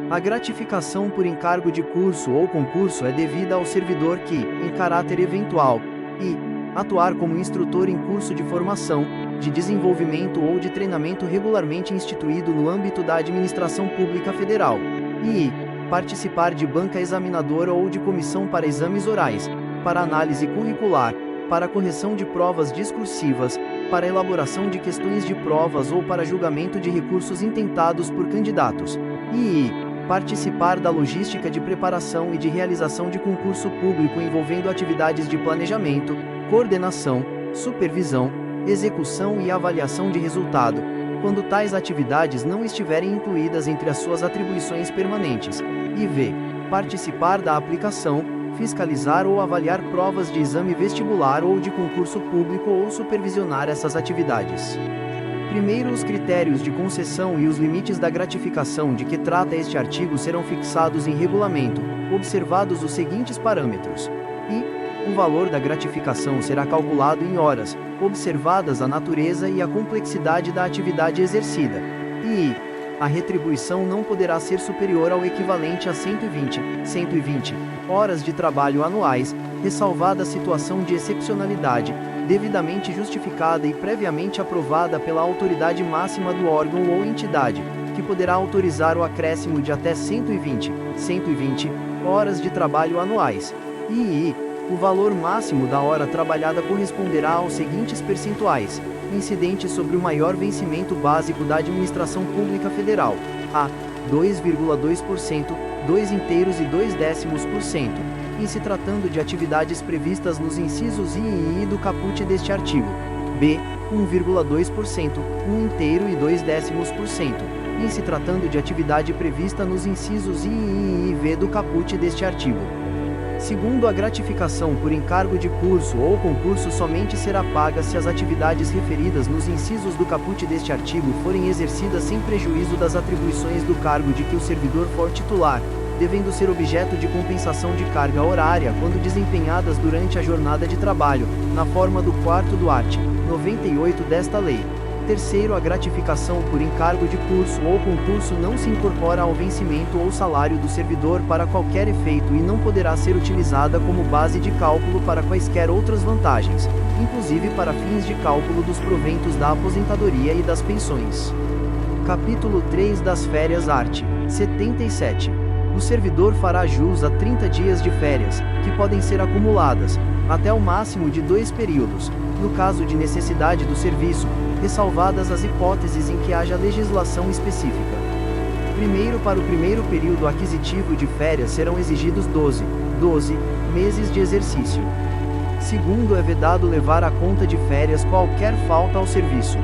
A gratificação por encargo de curso ou concurso é devida ao servidor que, em caráter eventual, atuar como instrutor em curso de formação, de desenvolvimento ou de treinamento regularmente instituído no âmbito da administração pública federal. E participar de banca examinadora ou de comissão para exames orais, para análise curricular, para correção de provas discursivas, para elaboração de questões de provas ou para julgamento de recursos intentados por candidatos. E participar da logística de preparação e de realização de concurso público envolvendo atividades de planejamento, coordenação, supervisão, execução e avaliação de resultado, quando tais atividades não estiverem incluídas entre as suas atribuições permanentes. E v. Participar da aplicação, fiscalizar ou avaliar provas de exame vestibular ou de concurso público ou supervisionar essas atividades. Primeiro, os critérios de concessão e os limites da gratificação de que trata este artigo serão fixados em regulamento, observados os seguintes parâmetros. O valor da gratificação será calculado em horas, observadas a natureza e a complexidade da atividade exercida. E a retribuição não poderá ser superior ao equivalente a 120 horas de trabalho anuais, ressalvada a situação de excepcionalidade, devidamente justificada e previamente aprovada pela autoridade máxima do órgão ou entidade, que poderá autorizar o acréscimo de até 120 horas de trabalho anuais. E o valor máximo da hora trabalhada corresponderá aos seguintes percentuais, incidentes sobre o maior vencimento básico da administração pública federal: a. 2,2%, 2 inteiros e 2/10%, em se tratando de atividades previstas nos incisos I e I do caput deste artigo; b. 1,2%, 1 inteiro e 2/10%, em se tratando de atividade prevista nos incisos I e V do caput deste artigo. Segundo, a gratificação por encargo de curso ou concurso somente será paga se as atividades referidas nos incisos do caput deste artigo forem exercidas sem prejuízo das atribuições do cargo de que o servidor for titular, devendo ser objeto de compensação de carga horária quando desempenhadas durante a jornada de trabalho, na forma do 4º do art. 98 desta lei. Terceiro, a gratificação por encargo de curso ou concurso não se incorpora ao vencimento ou salário do servidor para qualquer efeito e não poderá ser utilizada como base de cálculo para quaisquer outras vantagens, inclusive para fins de cálculo dos proventos da aposentadoria e das pensões. Capítulo 3 das férias art. 77. O servidor fará jus a 30 dias de férias, que podem ser acumuladas, até o máximo de 2 períodos, no caso de necessidade do serviço, ressalvadas as hipóteses em que haja legislação específica. Primeiro, para o primeiro período aquisitivo de férias serão exigidos 12 meses de exercício. Segundo, é vedado levar à conta de férias qualquer falta ao serviço.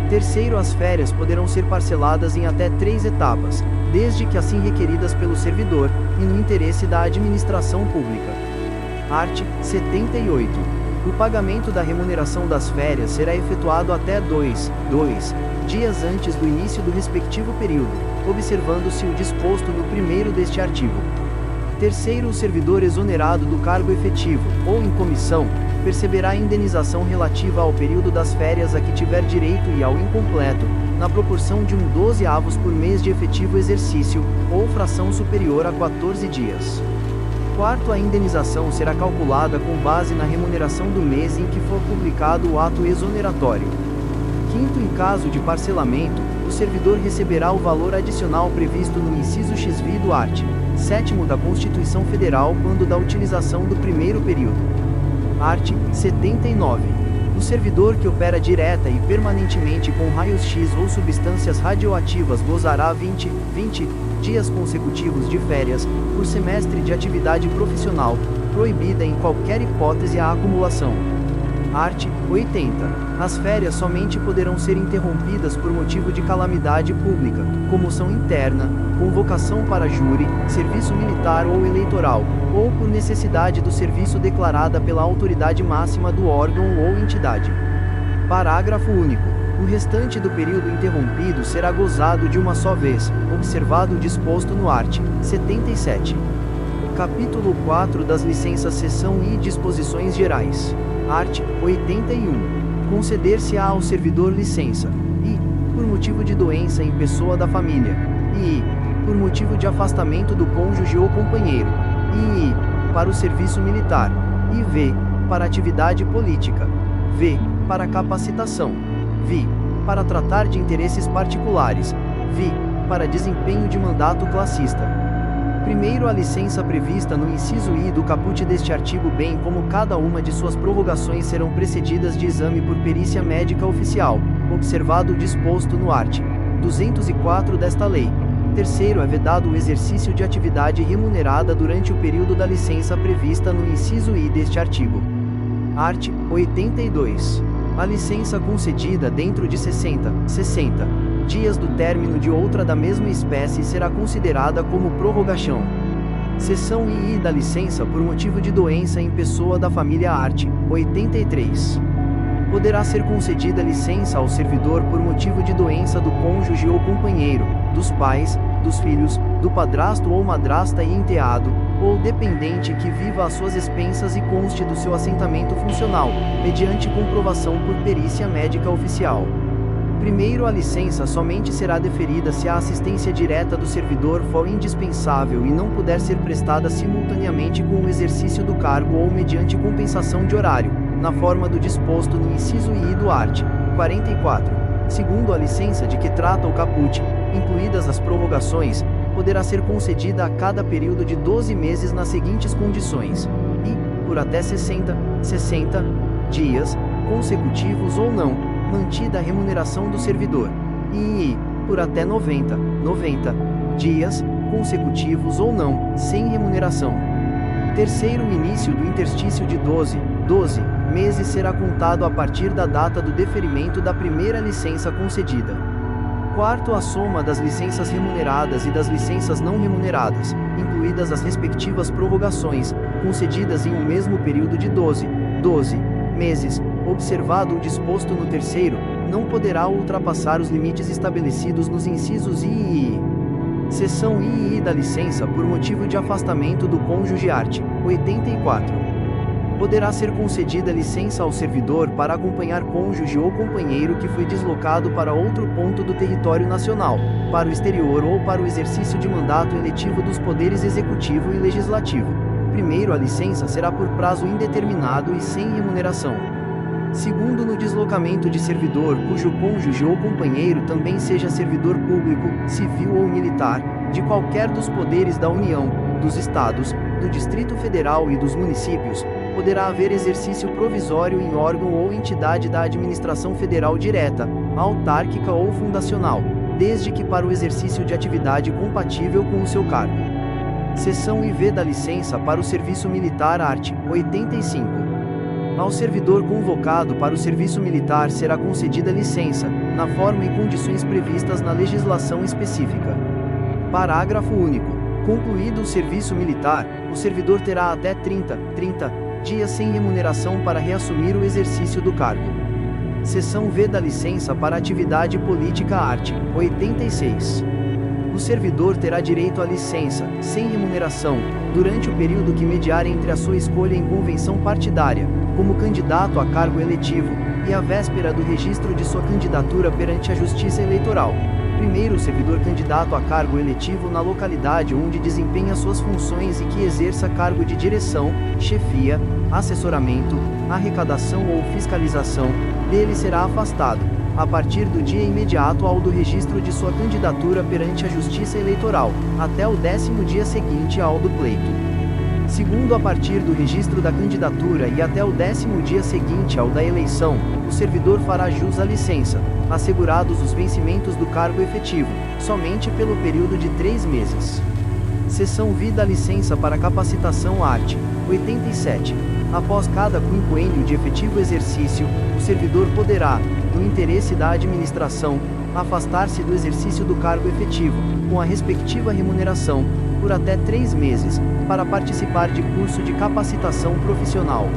Terceiro, as férias poderão ser parceladas em até 3 etapas, desde que assim requeridas pelo servidor, e no interesse da administração pública. Art. 78. O pagamento da remuneração das férias será efetuado até 2 dias antes do início do respectivo período, observando-se o disposto no primeiro deste artigo. Terceiro, o servidor exonerado do cargo efetivo, ou em comissão, perceberá a indenização relativa ao período das férias a que tiver direito e ao incompleto, na proporção de 1/12 por mês de efetivo exercício, ou fração superior a 14 dias. Quarto, a indenização será calculada com base na remuneração do mês em que for publicado o ato exoneratório. Quinto, em caso de parcelamento, o servidor receberá o valor adicional previsto no inciso XV do art. 7º da Constituição Federal quando da utilização do primeiro período. Art. 79. O servidor que opera direta e permanentemente com raios X ou substâncias radioativas gozará 20 dias consecutivos de férias, por semestre de atividade profissional, proibida em qualquer hipótese a acumulação. Art. 80. As férias somente poderão ser interrompidas por motivo de calamidade pública, comoção interna, convocação para júri, serviço militar ou eleitoral, ou por necessidade do serviço declarada pela autoridade máxima do órgão ou entidade. Parágrafo único. O restante do período interrompido será gozado de uma só vez, observado o disposto no art. 77. Capítulo 4 das licenças seção e disposições gerais. Art. 81. Conceder-se-á ao servidor licença, e, por motivo de doença em pessoa da família, e, por motivo de afastamento do cônjuge ou companheiro, e, para o serviço militar, e v, para atividade política, v, para capacitação, vi. Para tratar de interesses particulares, vi. Para desempenho de mandato classista. Primeiro, a licença prevista no inciso I do caput deste artigo, bem como cada uma de suas prorrogações, serão precedidas de exame por perícia médica oficial, observado o disposto no art. 204 desta lei. Terceiro, é vedado o exercício de atividade remunerada durante o período da licença prevista no inciso I deste artigo. Art. 82. A licença concedida dentro de 60 dias do término de outra da mesma espécie será considerada como prorrogação. Seção II da licença por motivo de doença em pessoa da família. Art. 83. Poderá ser concedida licença ao servidor por motivo de doença do cônjuge ou companheiro, dos pais, dos filhos, do padrasto ou madrasta e enteado, ou dependente que viva às suas expensas e conste do seu assentamento funcional, mediante comprovação por perícia médica oficial. Primeiro, a licença somente será deferida se a assistência direta do servidor for indispensável e não puder ser prestada simultaneamente com o exercício do cargo ou mediante compensação de horário, na forma do disposto no inciso I do art. 44. Segundo, a licença de que trata o caput, incluídas as prorrogações, poderá ser concedida a cada período de 12 meses nas seguintes condições: e, por até 60 dias, consecutivos ou não, mantida a remuneração do servidor, e, por até 90 dias, consecutivos ou não, sem remuneração. Terceiro, o início do interstício de 12 meses será contado a partir da data do deferimento da primeira licença concedida. Quarto, a soma das licenças remuneradas e das licenças não remuneradas, incluídas as respectivas prorrogações, concedidas em um mesmo período de 12 meses, observado o disposto no terceiro, não poderá ultrapassar os limites estabelecidos nos incisos I e I. Seção I e I da licença por motivo de afastamento do cônjuge. Art. 84. Poderá ser concedida licença ao servidor para acompanhar cônjuge ou companheiro que foi deslocado para outro ponto do território nacional, para o exterior ou para o exercício de mandato eletivo dos poderes executivo e legislativo. Primeiro, a licença será por prazo indeterminado e sem remuneração. Segundo, no deslocamento de servidor cujo cônjuge ou companheiro também seja servidor público, civil ou militar, de qualquer dos poderes da União, dos Estados, do Distrito Federal e dos municípios, poderá haver exercício provisório em órgão ou entidade da administração federal direta, autárquica ou fundacional, desde que para o exercício de atividade compatível com o seu cargo. Seção IV da licença para o serviço militar. Art. 85. Ao servidor convocado para o serviço militar será concedida licença, na forma e condições previstas na legislação específica. Parágrafo único. Concluído o serviço militar, o servidor terá até 30 dias sem remuneração para reassumir o exercício do cargo. Seção V da licença para atividade política. Art. 86. O servidor terá direito à licença, sem remuneração, durante o período que mediar entre a sua escolha em convenção partidária, como candidato a cargo eletivo, e a véspera do registro de sua candidatura perante a Justiça Eleitoral. Primeiro, o servidor candidato a cargo eletivo na localidade onde desempenha suas funções e que exerça cargo de direção, chefia, assessoramento, arrecadação ou fiscalização, dele será afastado, a partir do dia imediato ao do registro de sua candidatura perante a Justiça Eleitoral, até o 10º dia seguinte ao do pleito. Segundo, a partir do registro da candidatura e até o 10º dia seguinte ao da eleição, o servidor fará jus à licença, assegurados os vencimentos do cargo efetivo, somente pelo período de 3 meses. Seção V da licença para capacitação. Art. 87. Após cada quinquênio de efetivo exercício, o servidor poderá, no interesse da administração, afastar-se do exercício do cargo efetivo, com a respectiva remuneração, por até 3 meses, para participar de curso de capacitação profissional.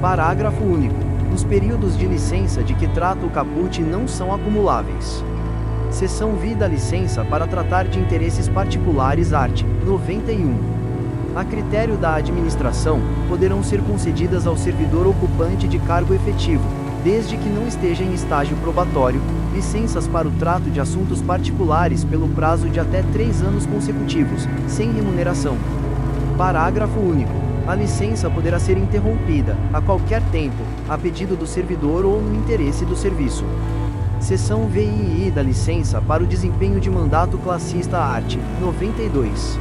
Parágrafo único. Os períodos de licença de que trata o caput não são acumuláveis. Seção V da licença para tratar de interesses particulares. Art. 91. A critério da administração, poderão ser concedidas ao servidor ocupante de cargo efetivo, desde que não esteja em estágio probatório, licenças para o trato de assuntos particulares pelo prazo de até 3 anos consecutivos, sem remuneração. Parágrafo único. A licença poderá ser interrompida, a qualquer tempo, a pedido do servidor ou no interesse do serviço. Seção VII da licença para o desempenho de mandato classista art. 92.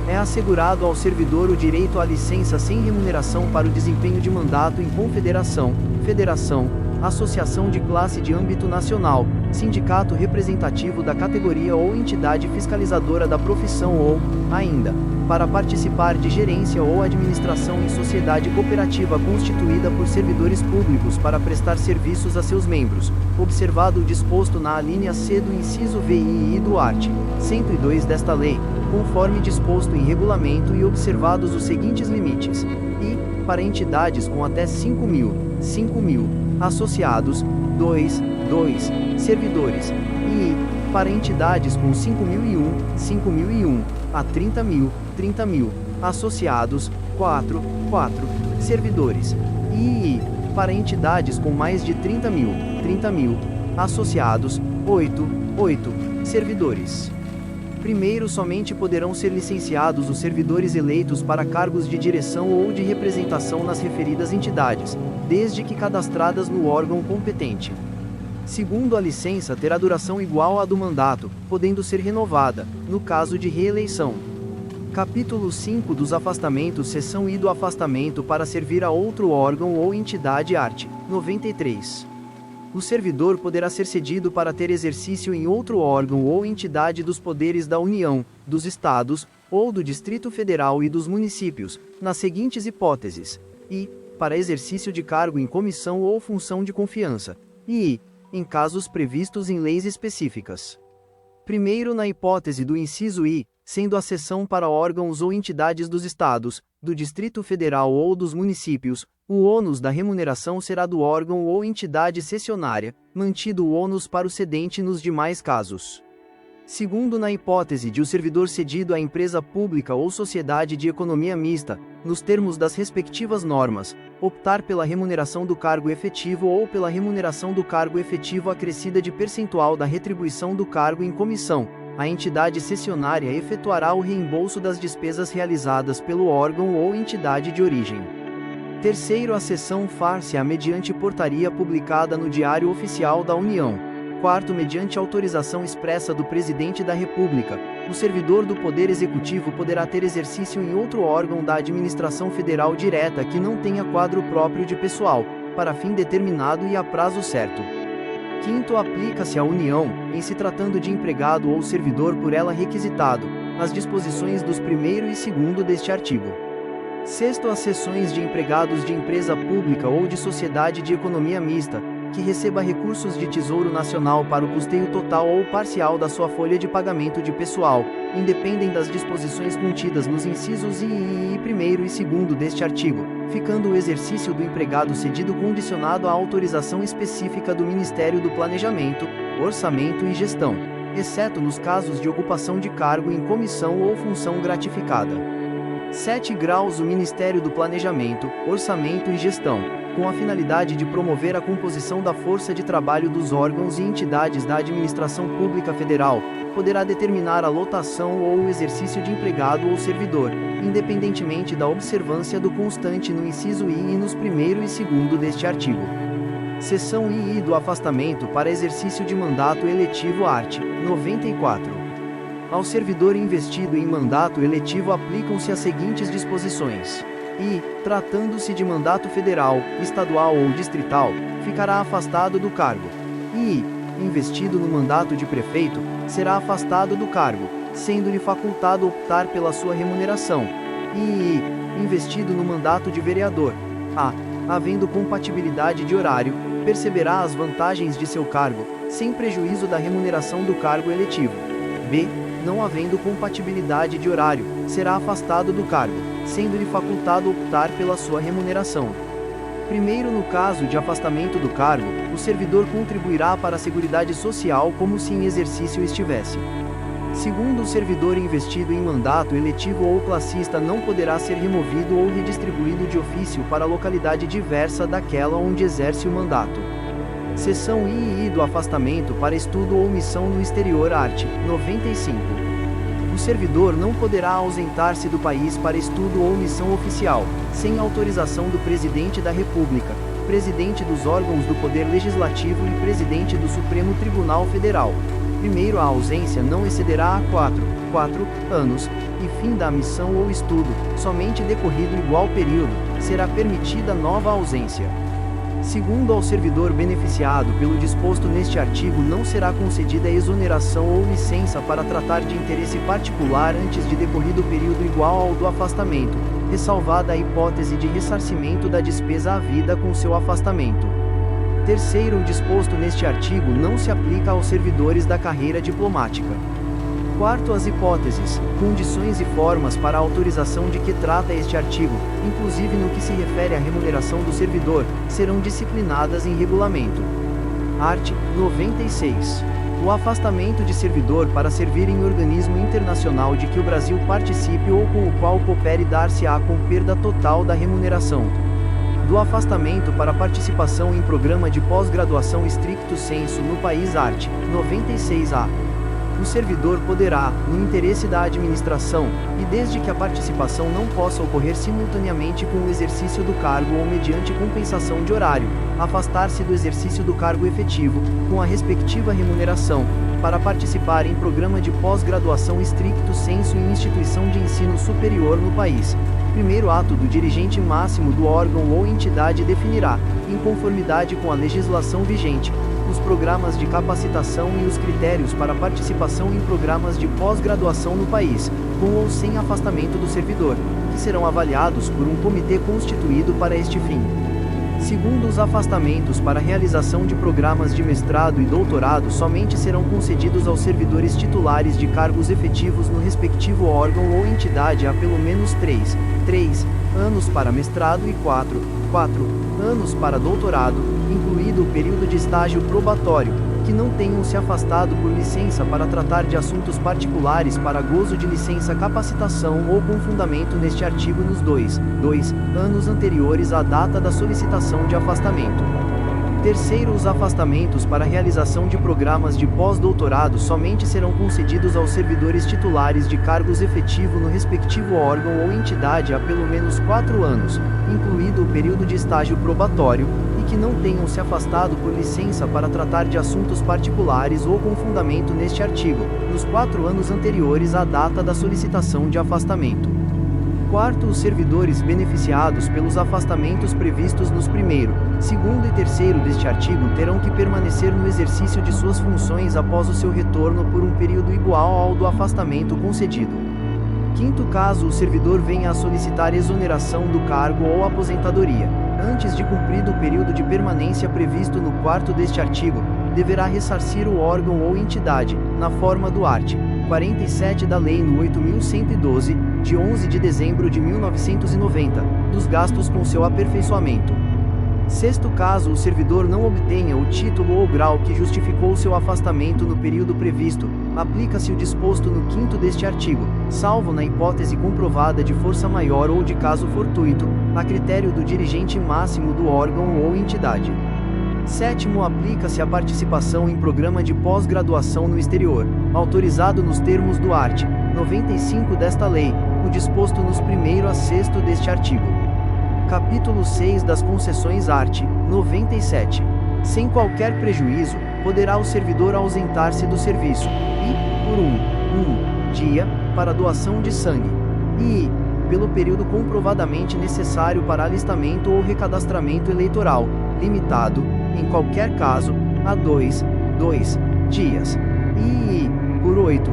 É assegurado ao servidor o direito à licença sem remuneração para o desempenho de mandato em confederação, federação, associação de classe de âmbito nacional, sindicato representativo da categoria ou entidade fiscalizadora da profissão ou, ainda, para participar de gerência ou administração em sociedade cooperativa constituída por servidores públicos para prestar serviços a seus membros, observado o disposto na alínea C do inciso VII do art. 102 desta lei, conforme disposto em regulamento e observados os seguintes limites: e, para entidades com até 5.000 associados, 2 servidores, e, para entidades com 5.001 a 30.000 associados, 4 servidores, e, para entidades com mais de 30.000 associados, 8 servidores. Primeiro, somente poderão ser licenciados os servidores eleitos para cargos de direção ou de representação nas referidas entidades, desde que cadastradas no órgão competente. Segundo, a licença terá duração igual à do mandato, podendo ser renovada, no caso de reeleição. Capítulo 5 dos afastamentos, seção I do afastamento para servir a outro órgão ou entidade art. 93. O servidor poderá ser cedido para ter exercício em outro órgão ou entidade dos poderes da União, dos Estados, ou do Distrito Federal e dos municípios, nas seguintes hipóteses: e, para exercício de cargo em comissão ou função de confiança, e, em casos previstos em leis específicas. Primeiro, na hipótese do inciso I, sendo a cessão para órgãos ou entidades dos Estados, do Distrito Federal ou dos municípios, o ônus da remuneração será do órgão ou entidade cessionária, mantido o ônus para o cedente nos demais casos. Segundo, na hipótese de o servidor cedido à empresa pública ou sociedade de economia mista, nos termos das respectivas normas, optar pela remuneração do cargo efetivo ou pela remuneração do cargo efetivo acrescida de percentual da retribuição do cargo em comissão, a entidade cessionária efetuará o reembolso das despesas realizadas pelo órgão ou entidade de origem. Terceiro, a cessão far-se-á mediante portaria publicada no Diário Oficial da União. Quarto, mediante autorização expressa do Presidente da República, o servidor do Poder Executivo poderá ter exercício em outro órgão da administração federal direta que não tenha quadro próprio de pessoal, para fim determinado e a prazo certo. Quinto, aplica-se à União, em se tratando de empregado ou servidor por ela requisitado, as disposições dos 1º e 2º deste artigo. Sexto, as cessões de empregados de empresa pública ou de sociedade de economia mista, que receba recursos de Tesouro Nacional para o custeio total ou parcial da sua folha de pagamento de pessoal, independem das disposições contidas nos incisos I, 1º e 2º deste artigo, ficando o exercício do empregado cedido condicionado à autorização específica do Ministério do Planejamento, Orçamento e Gestão, exceto nos casos de ocupação de cargo em comissão ou função gratificada. 7 graus. O Ministério do Planejamento, Orçamento e Gestão, com a finalidade de promover a composição da força de trabalho dos órgãos e entidades da administração pública federal, poderá determinar a lotação ou o exercício de empregado ou servidor, independentemente da observância do constante no inciso I e nos 1º e 2º deste artigo. Seção II do afastamento para exercício de mandato eletivo art. 94. Ao servidor investido em mandato eletivo aplicam-se as seguintes disposições: e, tratando-se de mandato federal, estadual ou distrital, ficará afastado do cargo. E, investido no mandato de prefeito, será afastado do cargo, sendo-lhe facultado optar pela sua remuneração. E, investido no mandato de vereador, a, havendo compatibilidade de horário, perceberá as vantagens de seu cargo, sem prejuízo da remuneração do cargo eletivo. B, não havendo compatibilidade de horário, será afastado do cargo, sendo-lhe facultado optar pela sua remuneração. Primeiro, no caso de afastamento do cargo, o servidor contribuirá para a Seguridade Social como se em exercício estivesse. Segundo, o servidor investido em mandato eletivo ou classista não poderá ser removido ou redistribuído de ofício para localidade diversa daquela onde exerce o mandato. Seção II do afastamento para estudo ou missão no exterior art. 95. O servidor não poderá ausentar-se do país para estudo ou missão oficial, sem autorização do Presidente da República, presidente dos órgãos do Poder Legislativo e presidente do Supremo Tribunal Federal. Primeiro, a ausência não excederá a 4 anos, e fim da missão ou estudo, somente decorrido igual período, será permitida nova ausência. Segundo, ao servidor beneficiado pelo disposto neste artigo não será concedida exoneração ou licença para tratar de interesse particular antes de decorrido período igual ao do afastamento, ressalvada a hipótese de ressarcimento da despesa havida com seu afastamento. Terceiro, o disposto neste artigo não se aplica aos servidores da carreira diplomática. Quarto, as hipóteses, condições e formas para a autorização de que trata este artigo, inclusive no que se refere à remuneração do servidor, serão disciplinadas em regulamento. Art. 96. O afastamento de servidor para servir em organismo internacional de que o Brasil participe ou com o qual coopere dar-se-á com perda total da remuneração. Do afastamento para participação em programa de pós-graduação stricto sensu no país. Art. 96-A. O servidor poderá, no interesse da administração, e desde que a participação não possa ocorrer simultaneamente com o exercício do cargo ou mediante compensação de horário, afastar-se do exercício do cargo efetivo, com a respectiva remuneração, para participar em programa de pós-graduação stricto sensu em instituição de ensino superior no país. Primeiro ato do dirigente máximo do órgão ou entidade definirá, em conformidade com a legislação vigente, os programas de capacitação e os critérios para participação em programas de pós-graduação no país, com ou sem afastamento do servidor, que serão avaliados por um comitê constituído para este fim. Segundo, os afastamentos para realização de programas de mestrado e doutorado somente serão concedidos aos servidores titulares de cargos efetivos no respectivo órgão ou entidade há pelo menos 3 anos para mestrado e 4 anos para doutorado, incluído o período de estágio probatório, que não tenham se afastado por licença para tratar de assuntos particulares para gozo de licença capacitação ou com fundamento neste artigo nos 2 anos anteriores à data da solicitação de afastamento. Terceiro, os afastamentos para realização de programas de pós-doutorado somente serão concedidos aos servidores titulares de cargos efetivos no respectivo órgão ou entidade há pelo menos 4 anos, incluído o período de estágio probatório, e que não tenham se afastado por licença para tratar de assuntos particulares ou com fundamento neste artigo, nos 4 anos anteriores à data da solicitação de afastamento. Quarto, os servidores beneficiados pelos afastamentos previstos nos primeiro, segundo e terceiro deste artigo terão que permanecer no exercício de suas funções após o seu retorno por um período igual ao do afastamento concedido. Quinto, caso o servidor venha a solicitar exoneração do cargo ou aposentadoria, antes de cumprido o período de permanência previsto no quarto deste artigo, deverá ressarcir o órgão ou entidade, na forma do art. 47 da Lei nº 8.112, de 11 de dezembro de 1990, dos gastos com seu aperfeiçoamento. Sexto, caso o servidor não obtenha o título ou grau que justificou seu afastamento no período previsto, aplica-se o disposto no quinto deste artigo, salvo na hipótese comprovada de força maior ou de caso fortuito, a critério do dirigente máximo do órgão ou entidade. Sétimo, aplica-se a participação em programa de pós-graduação no exterior, autorizado nos termos do art. 95 desta lei, o disposto nos 1º a 6º deste artigo. Capítulo 6 das concessões art. 97. Sem qualquer prejuízo, poderá o servidor ausentar-se do serviço, e, por um dia, para doação de sangue, e, pelo período comprovadamente necessário para alistamento ou recadastramento eleitoral, limitado, em qualquer caso, a 2 dias, e, por 8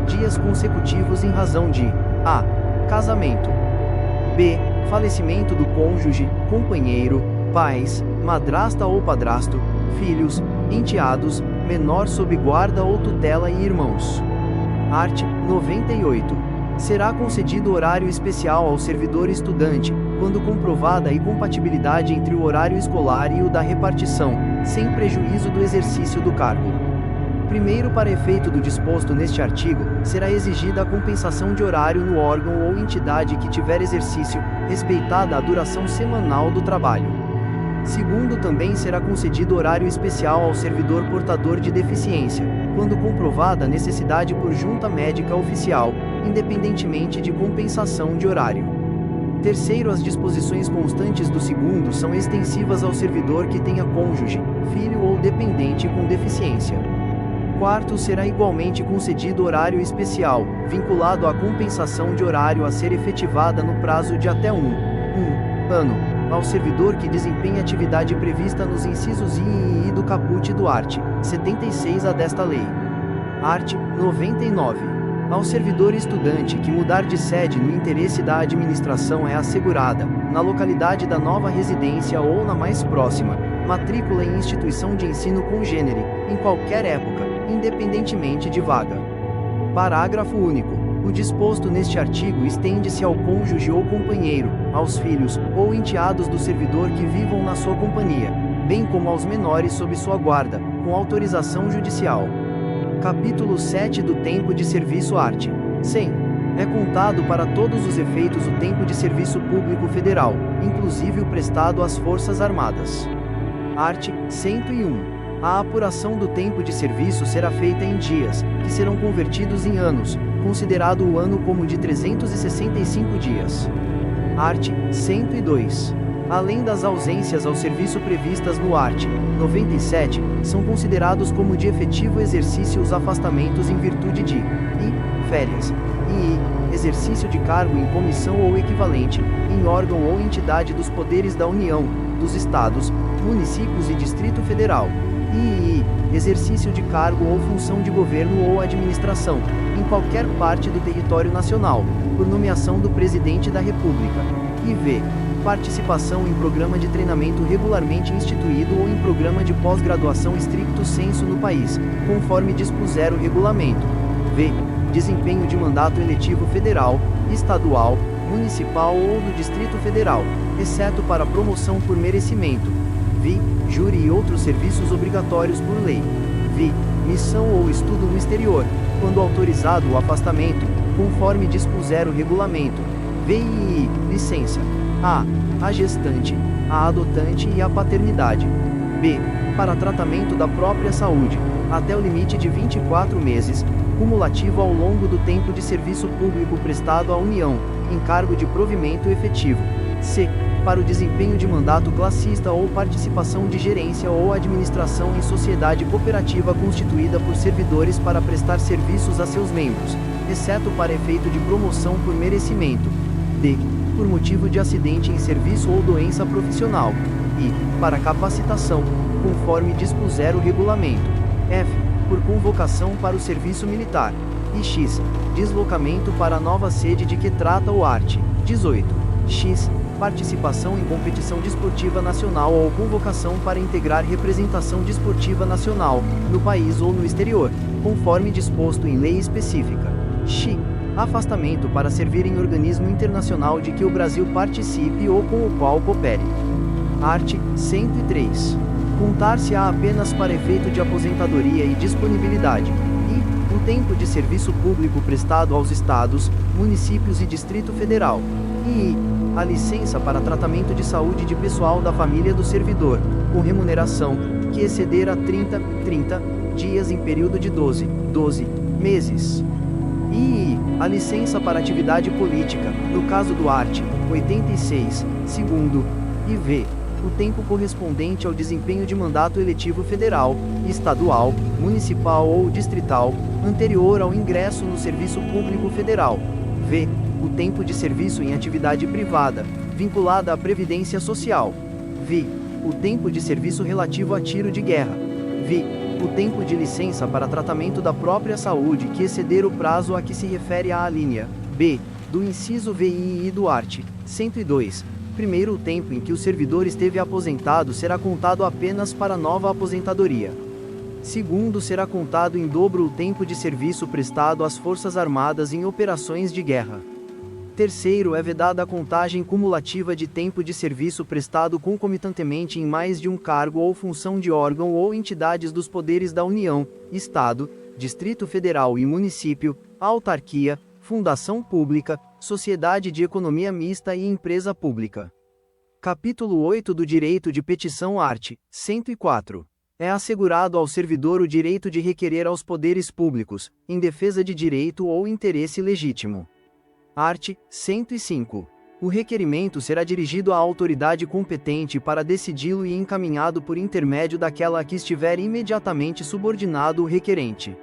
dias consecutivos em razão de a. Casamento, b. Falecimento do cônjuge, companheiro, pais, madrasta ou padrasto, filhos, enteados, menor sob guarda ou tutela e irmãos. Art. 98. Será concedido horário especial ao servidor estudante, quando comprovada a incompatibilidade entre o horário escolar e o da repartição, sem prejuízo do exercício do cargo. Primeiro, para efeito do disposto neste artigo, será exigida a compensação de horário no órgão ou entidade que tiver exercício, respeitada a duração semanal do trabalho. Segundo, também será concedido horário especial ao servidor portador de deficiência, quando comprovada a necessidade por junta médica oficial, independentemente de compensação de horário. Terceiro, as disposições constantes do segundo são extensivas ao servidor que tenha cônjuge, filho ou dependente com deficiência. Quarto, será igualmente concedido horário especial, vinculado à compensação de horário a ser efetivada no prazo de até um ano, ao servidor que desempenha atividade prevista nos incisos I e I do caput do art. 76A desta lei. Art. 99. Ao servidor estudante que mudar de sede no interesse da administração é assegurada, na localidade da nova residência ou na mais próxima, matrícula em instituição de ensino congênere, em qualquer época, independentemente de vaga. Parágrafo único. O disposto neste artigo estende-se ao cônjuge ou companheiro, aos filhos, ou enteados do servidor que vivam na sua companhia, bem como aos menores sob sua guarda, com autorização judicial. Capítulo 7 do Tempo de Serviço Art. 100. É contado para todos os efeitos o tempo de serviço público federal, inclusive o prestado às Forças Armadas. Art. 101. A apuração do tempo de serviço será feita em dias, que serão convertidos em anos, considerado o ano como de 365 dias. Art. 102. Além das ausências ao serviço previstas no art. 97, são considerados como de efetivo exercício os afastamentos em virtude de férias, e exercício de cargo em comissão ou equivalente, em órgão ou entidade dos poderes da União, dos Estados, municípios e Distrito Federal, e exercício de cargo ou função de governo ou administração, em qualquer parte do território nacional, por nomeação do Presidente da República, e participação em programa de treinamento regularmente instituído ou em programa de pós-graduação stricto sensu no país, conforme dispuser o regulamento. Desempenho de mandato eletivo federal, estadual, municipal ou do Distrito Federal, exceto para promoção por merecimento. Júri e outros serviços obrigatórios por lei. Missão ou estudo no exterior, quando autorizado o afastamento, conforme dispuser o regulamento. Licença. A gestante, a adotante e a paternidade. Para tratamento da própria saúde, até o limite de 24 meses, cumulativo ao longo do tempo de serviço público prestado à União, em cargo de provimento efetivo. Para o desempenho de mandato classista ou participação de gerência ou administração em sociedade cooperativa constituída por servidores para prestar serviços a seus membros, exceto para efeito de promoção por merecimento. Por motivo de acidente em serviço ou doença profissional, e, para capacitação, conforme dispuser o regulamento. Por convocação para o serviço militar. E deslocamento para a nova sede de que trata o art. 18. Participação em competição desportiva nacional ou convocação para integrar representação desportiva nacional, no país ou no exterior, conforme disposto em lei específica. Afastamento para servir em organismo internacional de que o Brasil participe ou com o qual coopere. Art. 103. Contar-se-á apenas para efeito de aposentadoria e disponibilidade, e o tempo de serviço público prestado aos Estados, municípios e Distrito Federal, e a licença para tratamento de saúde de pessoal da família do servidor, com remuneração, que exceder a 30 dias em período de 12 meses. E a licença para atividade política, no caso do art. 86, segundo, e o tempo correspondente ao desempenho de mandato eletivo federal, estadual, municipal ou distrital, anterior ao ingresso no serviço público federal. O tempo de serviço em atividade privada, vinculada à Previdência Social. O tempo de serviço relativo a tiro de guerra. O tempo de licença para tratamento da própria saúde que exceder o prazo a que se refere a linha B, do inciso e do art. 102. Primeiro, o tempo em que o servidor esteve aposentado será contado apenas para nova aposentadoria. Segundo, será contado em dobro o tempo de serviço prestado às Forças Armadas em operações de guerra. Terceiro, é vedada a contagem cumulativa de tempo de serviço prestado concomitantemente em mais de um cargo ou função de órgão ou entidades dos poderes da União, Estado, Distrito Federal e Município, autarquia, fundação pública, sociedade de economia mista e empresa pública. Capítulo 8 do Direito de Petição art. 104. É assegurado ao servidor o direito de requerer aos poderes públicos, em defesa de direito ou interesse legítimo. Art. 105. O requerimento será dirigido à autoridade competente para decidi-lo e encaminhado por intermédio daquela a que estiver imediatamente subordinado o requerente.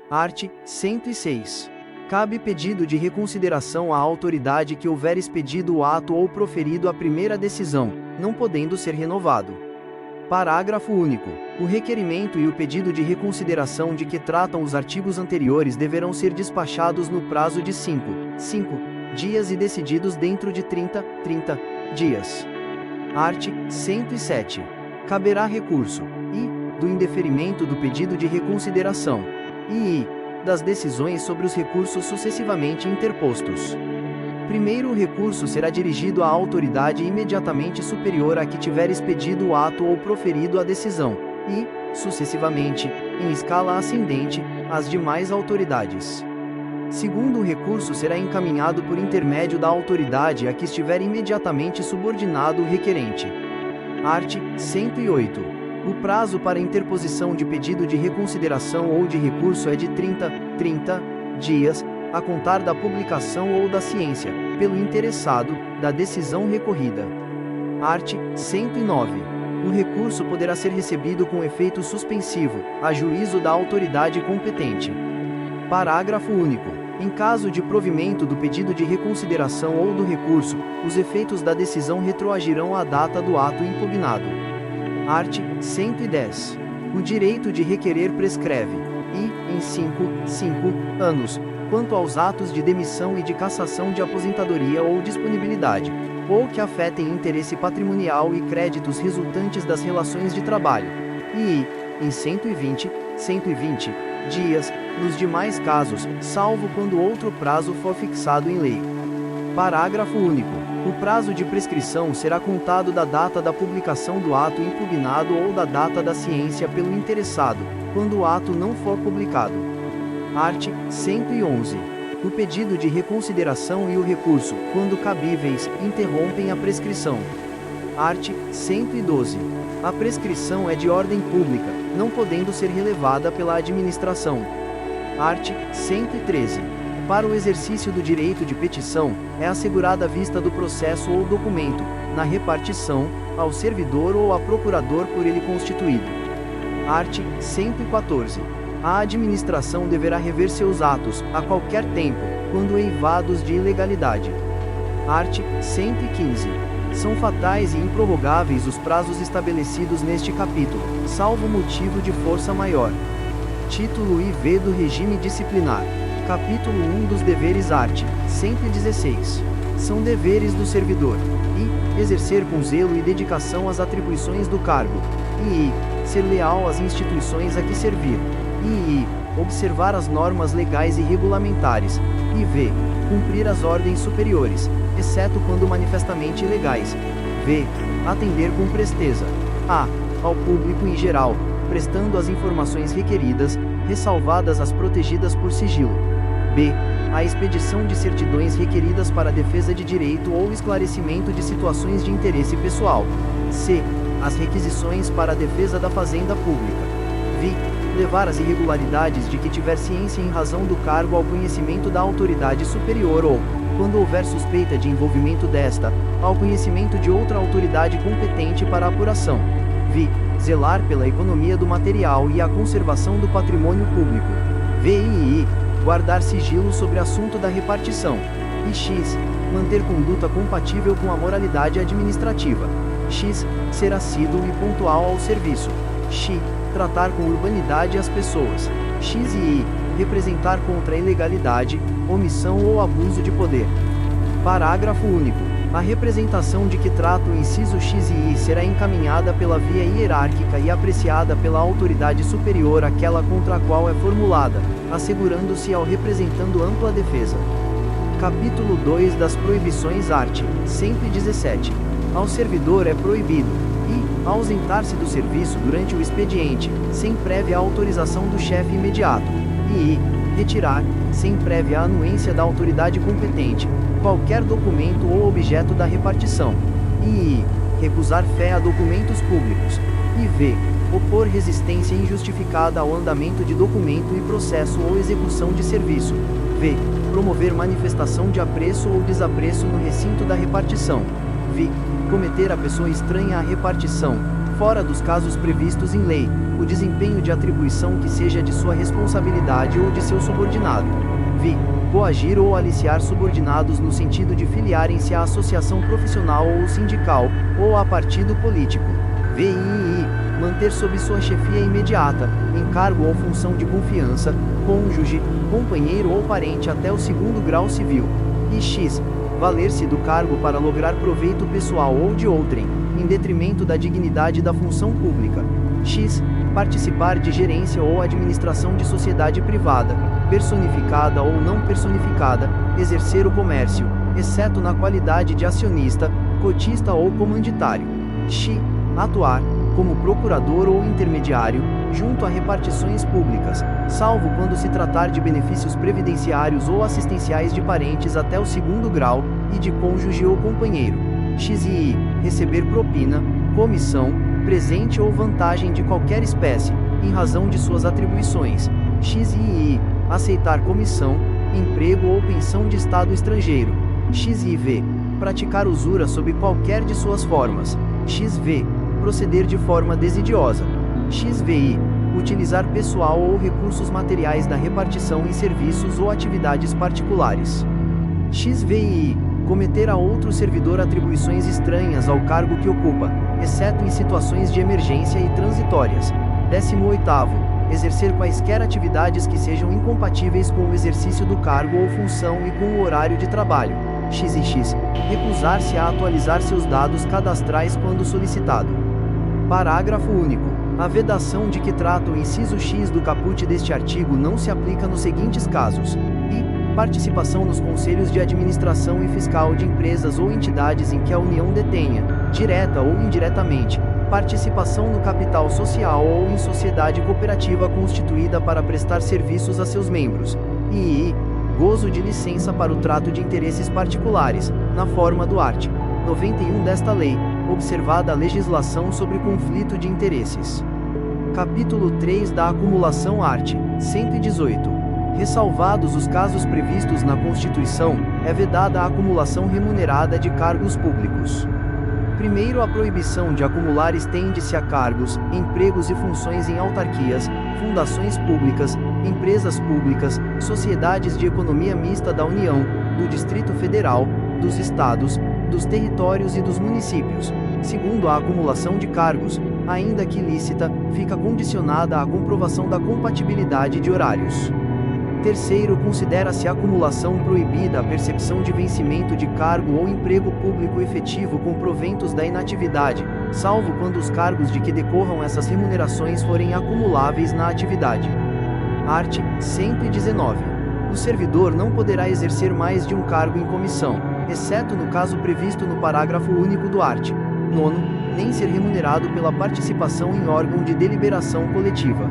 Art. 106. Cabe pedido de reconsideração à autoridade que houver expedido o ato ou proferido a primeira decisão, não podendo ser renovado. Parágrafo único. O requerimento e o pedido de reconsideração de que tratam os artigos anteriores deverão ser despachados no prazo de 5 dias e decididos dentro de 30 dias. Art. 107. Caberá recurso, i, do indeferimento do pedido de reconsideração, e das decisões sobre os recursos sucessivamente interpostos. Primeiro o recurso será dirigido à autoridade imediatamente superior à que tiver expedido o ato ou proferido a decisão, e, sucessivamente, em escala ascendente, às demais autoridades. Segundo o recurso será encaminhado por intermédio da autoridade a que estiver imediatamente subordinado o requerente. Art. 108. O prazo para interposição de pedido de reconsideração ou de recurso é de 30 dias, a contar da publicação ou da ciência, pelo interessado, da decisão recorrida. Art. 109. O recurso poderá ser recebido com efeito suspensivo, a juízo da autoridade competente. Parágrafo único. Em caso de provimento do pedido de reconsideração ou do recurso, os efeitos da decisão retroagirão à data do ato impugnado. Art. 110. O direito de requerer prescreve, e, em 5 anos, quanto aos atos de demissão e de cassação de aposentadoria ou disponibilidade, ou que afetem interesse patrimonial e créditos resultantes das relações de trabalho, e, em 120 dias, nos demais casos, salvo quando outro prazo for fixado em lei. Parágrafo único. O prazo de prescrição será contado da data da publicação do ato impugnado ou da data da ciência pelo interessado, quando o ato não for publicado. Art. 111. O pedido de reconsideração e o recurso, quando cabíveis, interrompem a prescrição. Art. 112. A prescrição é de ordem pública, não podendo ser relevada pela administração. Art. 113. Para o exercício do direito de petição, é assegurada a vista do processo ou documento, na repartição, ao servidor ou a procurador por ele constituído. Art. 114. A administração deverá rever seus atos, a qualquer tempo, quando eivados de ilegalidade. Art. 115. São fatais e improrrogáveis os prazos estabelecidos neste capítulo, salvo motivo de força maior. Título IV do Regime Disciplinar. Capítulo 1 dos Deveres Art. 116. São deveres do servidor, e, exercer com zelo e dedicação as atribuições do cargo, e, ser leal às instituições a que servir, e, observar as normas legais e regulamentares, e v. cumprir as ordens superiores, exceto quando manifestamente ilegais, v. atender com presteza, a. ao público em geral, prestando as informações requeridas, ressalvadas as protegidas por sigilo, b. a expedição de certidões requeridas para defesa de direito ou esclarecimento de situações de interesse pessoal, c. as requisições para a defesa da fazenda pública, v. levar as irregularidades de que tiver ciência em razão do cargo ao conhecimento da autoridade superior ou, quando houver suspeita de envolvimento desta, ao conhecimento de outra autoridade competente para a apuração, v. zelar pela economia do material e a conservação do patrimônio público, v. guardar sigilo sobre assunto da repartição, e x. manter conduta compatível com a moralidade administrativa, x. ser assíduo e pontual ao serviço, x. tratar com urbanidade as pessoas, x e representar contra a ilegalidade, omissão ou abuso de poder. Parágrafo único. A representação de que trata o inciso x e i será encaminhada pela via hierárquica e apreciada pela autoridade superior àquela contra a qual é formulada, assegurando-se ao representando ampla defesa. Capítulo 2 das Proibições Art. 117. Ao servidor é proibido, e, ausentar-se do serviço durante o expediente, sem prévia autorização do chefe imediato, e, retirar, sem prévia anuência da autoridade competente, qualquer documento ou objeto da repartição, e, recusar fé a documentos públicos, e v. opor resistência injustificada ao andamento de documento e processo ou execução de serviço, v. promover manifestação de apreço ou desapreço no recinto da repartição. Vi. Cometer a pessoa estranha à repartição, fora dos casos previstos em lei, o desempenho de atribuição que seja de sua responsabilidade ou de seu subordinado. Vi. Coagir ou aliciar subordinados no sentido de filiarem-se à associação profissional ou sindical, ou a partido político. VII. Manter sob sua chefia imediata, em cargo ou função de confiança, cônjuge, companheiro ou parente até o 2º grau civil. E X. Valer-se do cargo para lograr proveito pessoal ou de outrem, em detrimento da dignidade da função pública. X. Participar de gerência ou administração de sociedade privada, personificada ou não personificada, exercer o comércio, exceto na qualidade de acionista, cotista ou comanditário. X. Atuar, como procurador ou intermediário, junto a repartições públicas, salvo quando se tratar de benefícios previdenciários ou assistenciais de parentes até o 2º grau, e de cônjuge ou companheiro. XI. Receber propina, comissão, presente ou vantagem de qualquer espécie, em razão de suas atribuições. XII. Aceitar comissão, emprego ou pensão de Estado estrangeiro. XIV. Praticar usura sob qualquer de suas formas. XV. Proceder de forma desidiosa. XVI. Utilizar pessoal ou recursos materiais da repartição em serviços ou atividades particulares. XVI. Cometer a outro servidor atribuições estranhas ao cargo que ocupa, exceto em situações de emergência e transitórias. 18º. Exercer quaisquer atividades que sejam incompatíveis com o exercício do cargo ou função e com o horário de trabalho. XX. Recusar-se a atualizar seus dados cadastrais quando solicitado. Parágrafo único. A vedação de que trata o inciso X do caput deste artigo não se aplica nos seguintes casos. I. Participação nos conselhos de administração e fiscal de empresas ou entidades em que a União detenha, direta ou indiretamente, participação no capital social ou em sociedade cooperativa constituída para prestar serviços a seus membros. I. Gozo de licença para o trato de interesses particulares, na forma do art. 91 desta lei, observada a legislação sobre conflito de interesses. Capítulo 3 da acumulação art. 118. Ressalvados os casos previstos na Constituição, é vedada a acumulação remunerada de cargos públicos. Primeiro, a proibição de acumular estende-se a cargos, empregos e funções em autarquias, fundações públicas, empresas públicas, sociedades de economia mista da União, do Distrito Federal, dos estados, dos territórios e dos municípios. Segundo, a acumulação de cargos, ainda que ilícita, fica condicionada à comprovação da compatibilidade de horários. Terceiro, considera-se acumulação proibida a percepção de vencimento de cargo ou emprego público efetivo com proventos da inatividade, salvo quando os cargos de que decorram essas remunerações forem acumuláveis na atividade. Art. 119. O servidor não poderá exercer mais de um cargo em comissão, exceto no caso previsto no parágrafo único do art. 9. Nem ser remunerado pela participação em órgão de deliberação coletiva.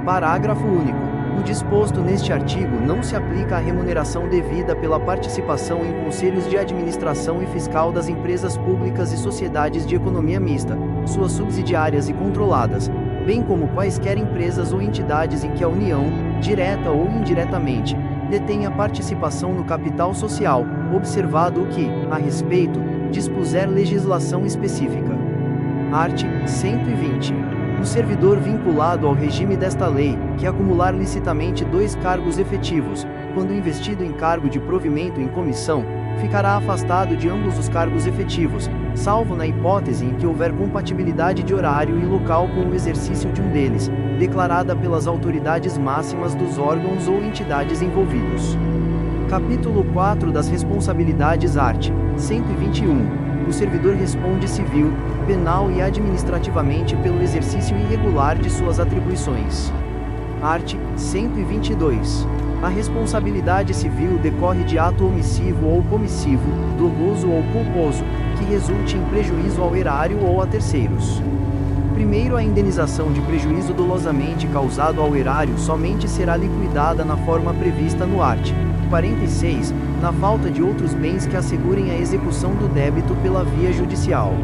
Parágrafo único. O disposto neste artigo não se aplica à remuneração devida pela participação em conselhos de administração e fiscal das empresas públicas e sociedades de economia mista, suas subsidiárias e controladas, bem como quaisquer empresas ou entidades em que a União, direta ou indiretamente, detenha participação no capital social, observado o que, a respeito, dispuser legislação específica. Art. 120. O servidor vinculado ao regime desta lei, que acumular licitamente 2 cargos efetivos, quando investido em cargo de provimento em comissão, ficará afastado de ambos os cargos efetivos, salvo na hipótese em que houver compatibilidade de horário e local com o exercício de um deles, declarada pelas autoridades máximas dos órgãos ou entidades envolvidos. Capítulo 4 das responsabilidades art. 121. O servidor responde civil, penal e administrativamente pelo exercício irregular de suas atribuições. Art. 122. A responsabilidade civil decorre de ato omissivo ou comissivo, doloso ou culposo, que resulte em prejuízo ao erário ou a terceiros. Primeiro, a indenização de prejuízo dolosamente causado ao erário somente será liquidada na forma prevista no art. 46, na falta de outros bens que assegurem a execução do débito pela via judicial.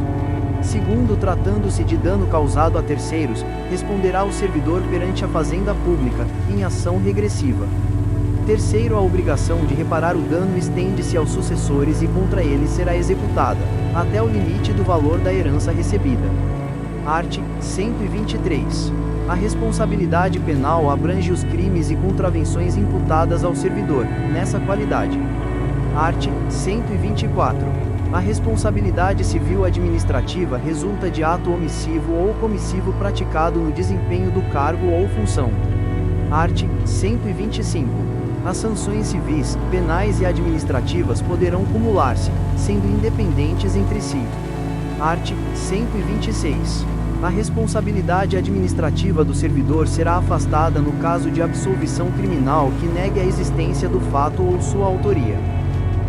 Segundo, tratando-se de dano causado a terceiros, responderá o servidor perante a Fazenda Pública, em ação regressiva. Terceiro, a obrigação de reparar o dano estende-se aos sucessores e contra eles será executada, até o limite do valor da herança recebida. Art. 123. A responsabilidade penal abrange os crimes e contravenções imputadas ao servidor, nessa qualidade. Art. 124. A responsabilidade civil administrativa resulta de ato omissivo ou comissivo praticado no desempenho do cargo ou função. Art. 125. As sanções civis, penais e administrativas poderão cumular-se, sendo independentes entre si. Art. 126. A responsabilidade administrativa do servidor será afastada no caso de absolvição criminal que negue a existência do fato ou sua autoria.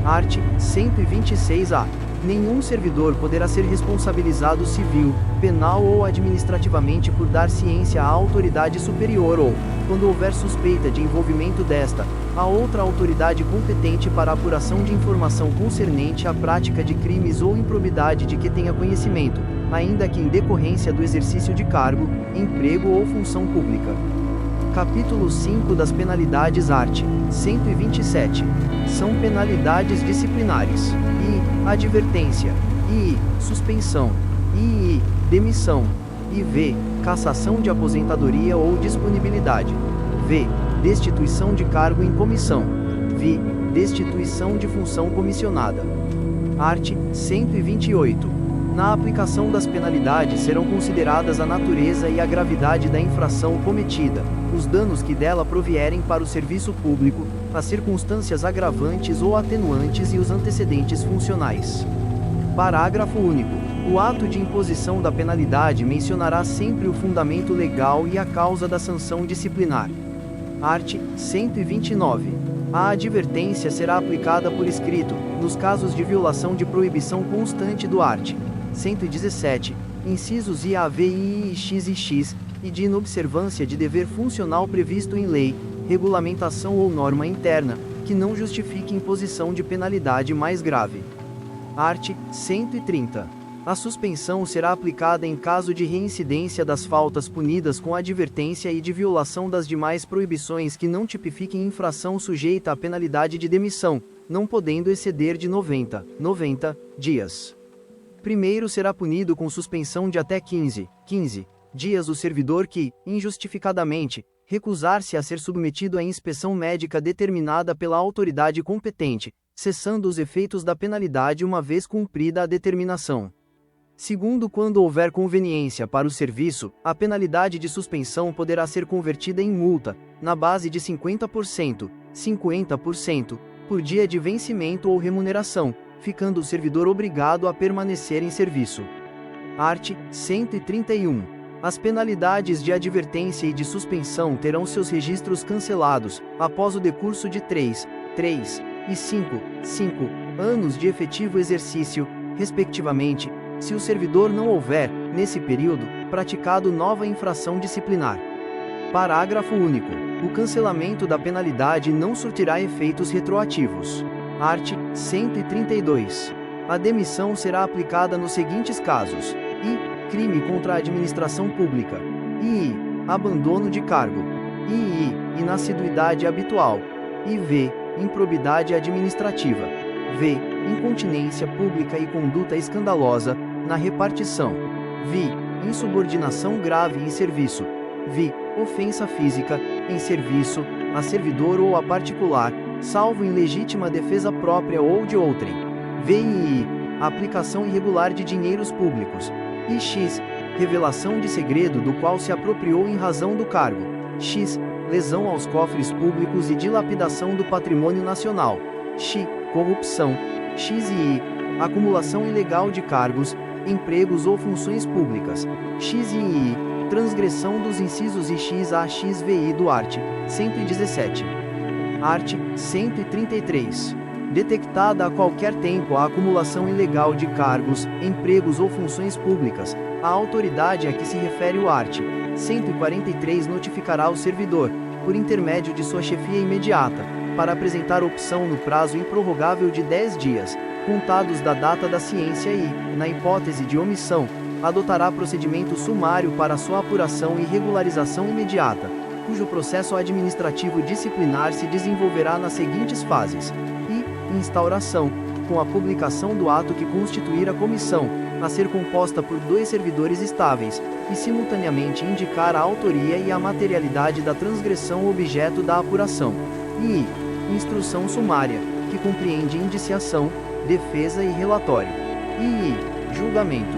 Art. 126-A. Nenhum servidor poderá ser responsabilizado civil, penal ou administrativamente por dar ciência à autoridade superior ou, quando houver suspeita de envolvimento desta, a outra autoridade competente para a apuração de informação concernente à prática de crimes ou improbidade de que tenha conhecimento, ainda que em decorrência do exercício de cargo, emprego ou função pública. Capítulo 5 das penalidades. Art. 127. São penalidades disciplinares. I. Advertência. I. Suspensão. I. Demissão. E V. Cassação de aposentadoria ou disponibilidade. V. Destituição de cargo em comissão. V. Destituição de função comissionada. Art. 128. Na aplicação das penalidades serão consideradas a natureza e a gravidade da infração cometida, os danos que dela provierem para o serviço público, as circunstâncias agravantes ou atenuantes e os antecedentes funcionais. Parágrafo único. O ato de imposição da penalidade mencionará sempre o fundamento legal e a causa da sanção disciplinar. Art. 129. A advertência será aplicada por escrito, nos casos de violação de proibição constante do art. 117, incisos I, A, V, I, X e X, e de inobservância de dever funcional previsto em lei, regulamentação ou norma interna, que não justifique imposição de penalidade mais grave. Art. 130. A suspensão será aplicada em caso de reincidência das faltas punidas com advertência e de violação das demais proibições que não tipifiquem infração sujeita à penalidade de demissão, não podendo exceder de 90 dias. Primeiro será punido com suspensão de até 15 dias o servidor que, injustificadamente, recusar-se a ser submetido à inspeção médica determinada pela autoridade competente, cessando os efeitos da penalidade uma vez cumprida a determinação. Segundo, quando houver conveniência para o serviço, a penalidade de suspensão poderá ser convertida em multa, na base de 50%, por dia de vencimento ou remuneração, ficando o servidor obrigado a permanecer em serviço. Art. 131. As penalidades de advertência e de suspensão terão seus registros cancelados, após o decurso de 3 e 5 anos de efetivo exercício, respectivamente, se o servidor não houver, nesse período, praticado nova infração disciplinar. Parágrafo único. O cancelamento da penalidade não surtirá efeitos retroativos. Art. 132. A demissão será aplicada nos seguintes casos: I. Crime contra a administração pública. I. Abandono de cargo. I. Inassiduidade habitual. IV. Improbidade administrativa. V. Incontinência pública e conduta escandalosa, na repartição. V. Insubordinação grave em serviço. V. Ofensa física, em serviço, a servidor ou a particular, salvo em legítima defesa própria ou de outrem. VII. Aplicação irregular de dinheiros públicos. X. Revelação de segredo do qual se apropriou em razão do cargo. X. Lesão aos cofres públicos e dilapidação do patrimônio nacional. X. Corrupção. XI. Acumulação ilegal de cargos, empregos ou funções públicas. XII. Transgressão dos incisos IX a XVI do art. 117. Art. 133. Detectada a qualquer tempo a acumulação ilegal de cargos, empregos ou funções públicas, a autoridade a que se refere o art. 143 notificará o servidor, por intermédio de sua chefia imediata, para apresentar opção no prazo improrrogável de 10 dias, contados da data da ciência e, na hipótese de omissão, adotará procedimento sumário para sua apuração e regularização imediata, cujo processo administrativo disciplinar se desenvolverá nas seguintes fases: instauração, com a publicação do ato que constituir a comissão, a ser composta por 2 servidores estáveis, e simultaneamente indicar a autoria e a materialidade da transgressão objeto da apuração. E instrução sumária, que compreende indiciação, defesa e relatório. E julgamento.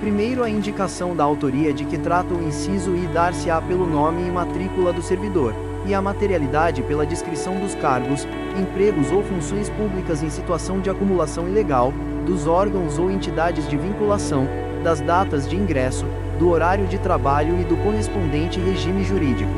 Primeiro, a indicação da autoria de que trata o inciso I dar-se-á pelo nome e matrícula do servidor, e a materialidade pela descrição dos cargos, empregos ou funções públicas em situação de acumulação ilegal, dos órgãos ou entidades de vinculação, das datas de ingresso, do horário de trabalho e do correspondente regime jurídico.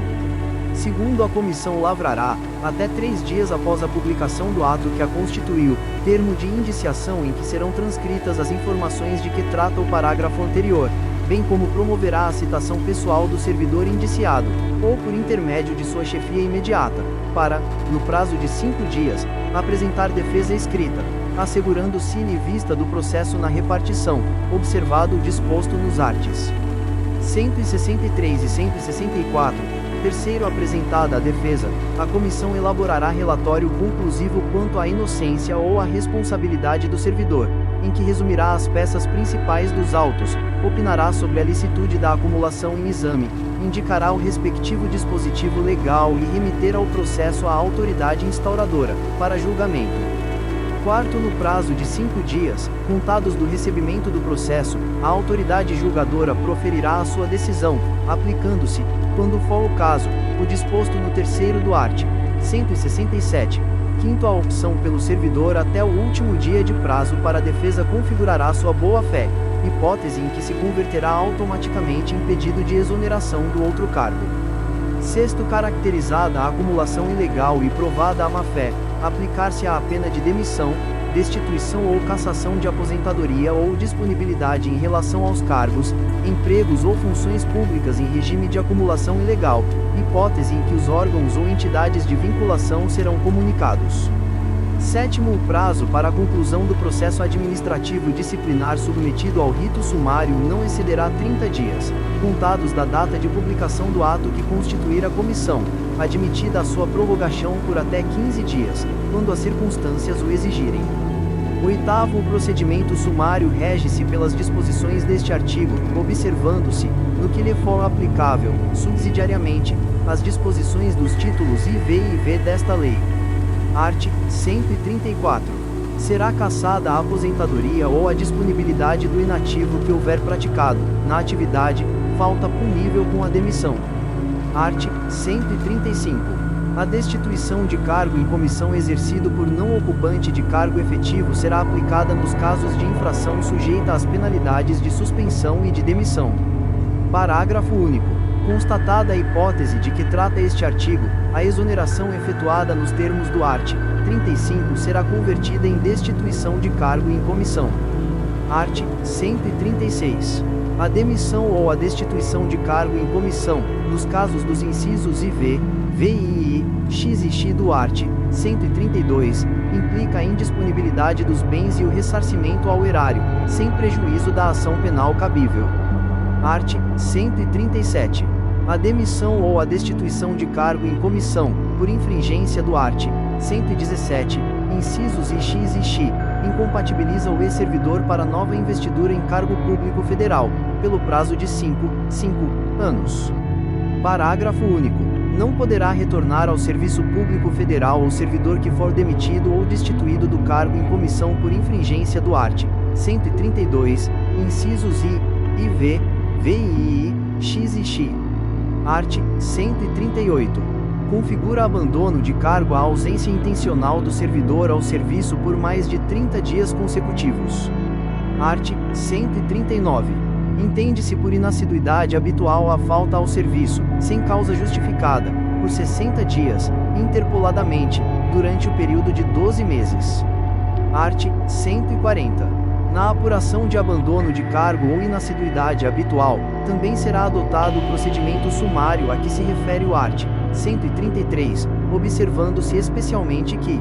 Segundo, a comissão lavrará, até 3 dias após a publicação do ato que a constituiu, termo de indiciação em que serão transcritas as informações de que trata o parágrafo anterior, bem como promoverá a citação pessoal do servidor indiciado, ou por intermédio de sua chefia imediata, para, no prazo de 5 dias, apresentar defesa escrita, assegurando sine vista do processo na repartição, observado o disposto nos arts. 163 e 164. Terceiro, apresentada a defesa, a comissão elaborará relatório conclusivo quanto à inocência ou à responsabilidade do servidor, em que resumirá as peças principais dos autos, opinará sobre a licitude da acumulação em exame, indicará o respectivo dispositivo legal e remeter ao processo à autoridade instauradora, para julgamento. Quarto, no prazo de 5 dias, contados do recebimento do processo, a autoridade julgadora proferirá a sua decisão, aplicando-se, quando for o caso, o disposto no terceiro do art. 167. Quinto, a opção pelo servidor até o último dia de prazo para a defesa configurará sua boa-fé, hipótese em que se converterá automaticamente em pedido de exoneração do outro cargo. Sexto, caracterizada a acumulação ilegal e provada a má-fé, aplicar-se-á a pena de demissão, destituição ou cassação de aposentadoria ou disponibilidade em relação aos cargos, empregos ou funções públicas em regime de acumulação ilegal, hipótese em que os órgãos ou entidades de vinculação serão comunicados. Sétimo, o prazo para a conclusão do processo administrativo disciplinar submetido ao rito sumário não excederá 30 dias, contados da data de publicação do ato que constituir a comissão, admitida a sua prorrogação por até 15 dias, quando as circunstâncias o exigirem. Oitavo, o procedimento sumário rege-se pelas disposições deste artigo, observando-se, no que lhe for aplicável, subsidiariamente, as disposições dos títulos IV e IV desta lei. Art. 134. Será cassada a aposentadoria ou a disponibilidade do inativo que houver praticado, na atividade, falta punível com a demissão. Art. 135. A destituição de cargo em comissão exercido por não ocupante de cargo efetivo será aplicada nos casos de infração sujeita às penalidades de suspensão e de demissão. Parágrafo único. Constatada a hipótese de que trata este artigo, a exoneração efetuada nos termos do art. 35 será convertida em destituição de cargo em comissão. Art. 136. A demissão ou a destituição de cargo em comissão, nos casos dos incisos IV, VII, X e X do art. 132, implica a indisponibilidade dos bens e o ressarcimento ao erário, sem prejuízo da ação penal cabível. Art. 137. A demissão ou a destituição de cargo em comissão, por infringência do art. 117, incisos I, X e X, incompatibiliza o ex-servidor para nova investidura em cargo público federal, pelo prazo de 5 anos. Parágrafo único. Não poderá retornar ao serviço público federal o servidor que for demitido ou destituído do cargo em comissão por infringência do art. 132, incisos I, IV, VII, X e X. Art. 138. Configura abandono de cargo a ausência intencional do servidor ao serviço por mais de 30 dias consecutivos. Art. 139. Entende-se por inassiduidade habitual a falta ao serviço, sem causa justificada, por 60 dias, interpoladamente, durante o período de 12 meses. Art. 140. Na apuração de abandono de cargo ou inassiduidade habitual, também será adotado o procedimento sumário a que se refere o art. 133, observando-se especialmente que,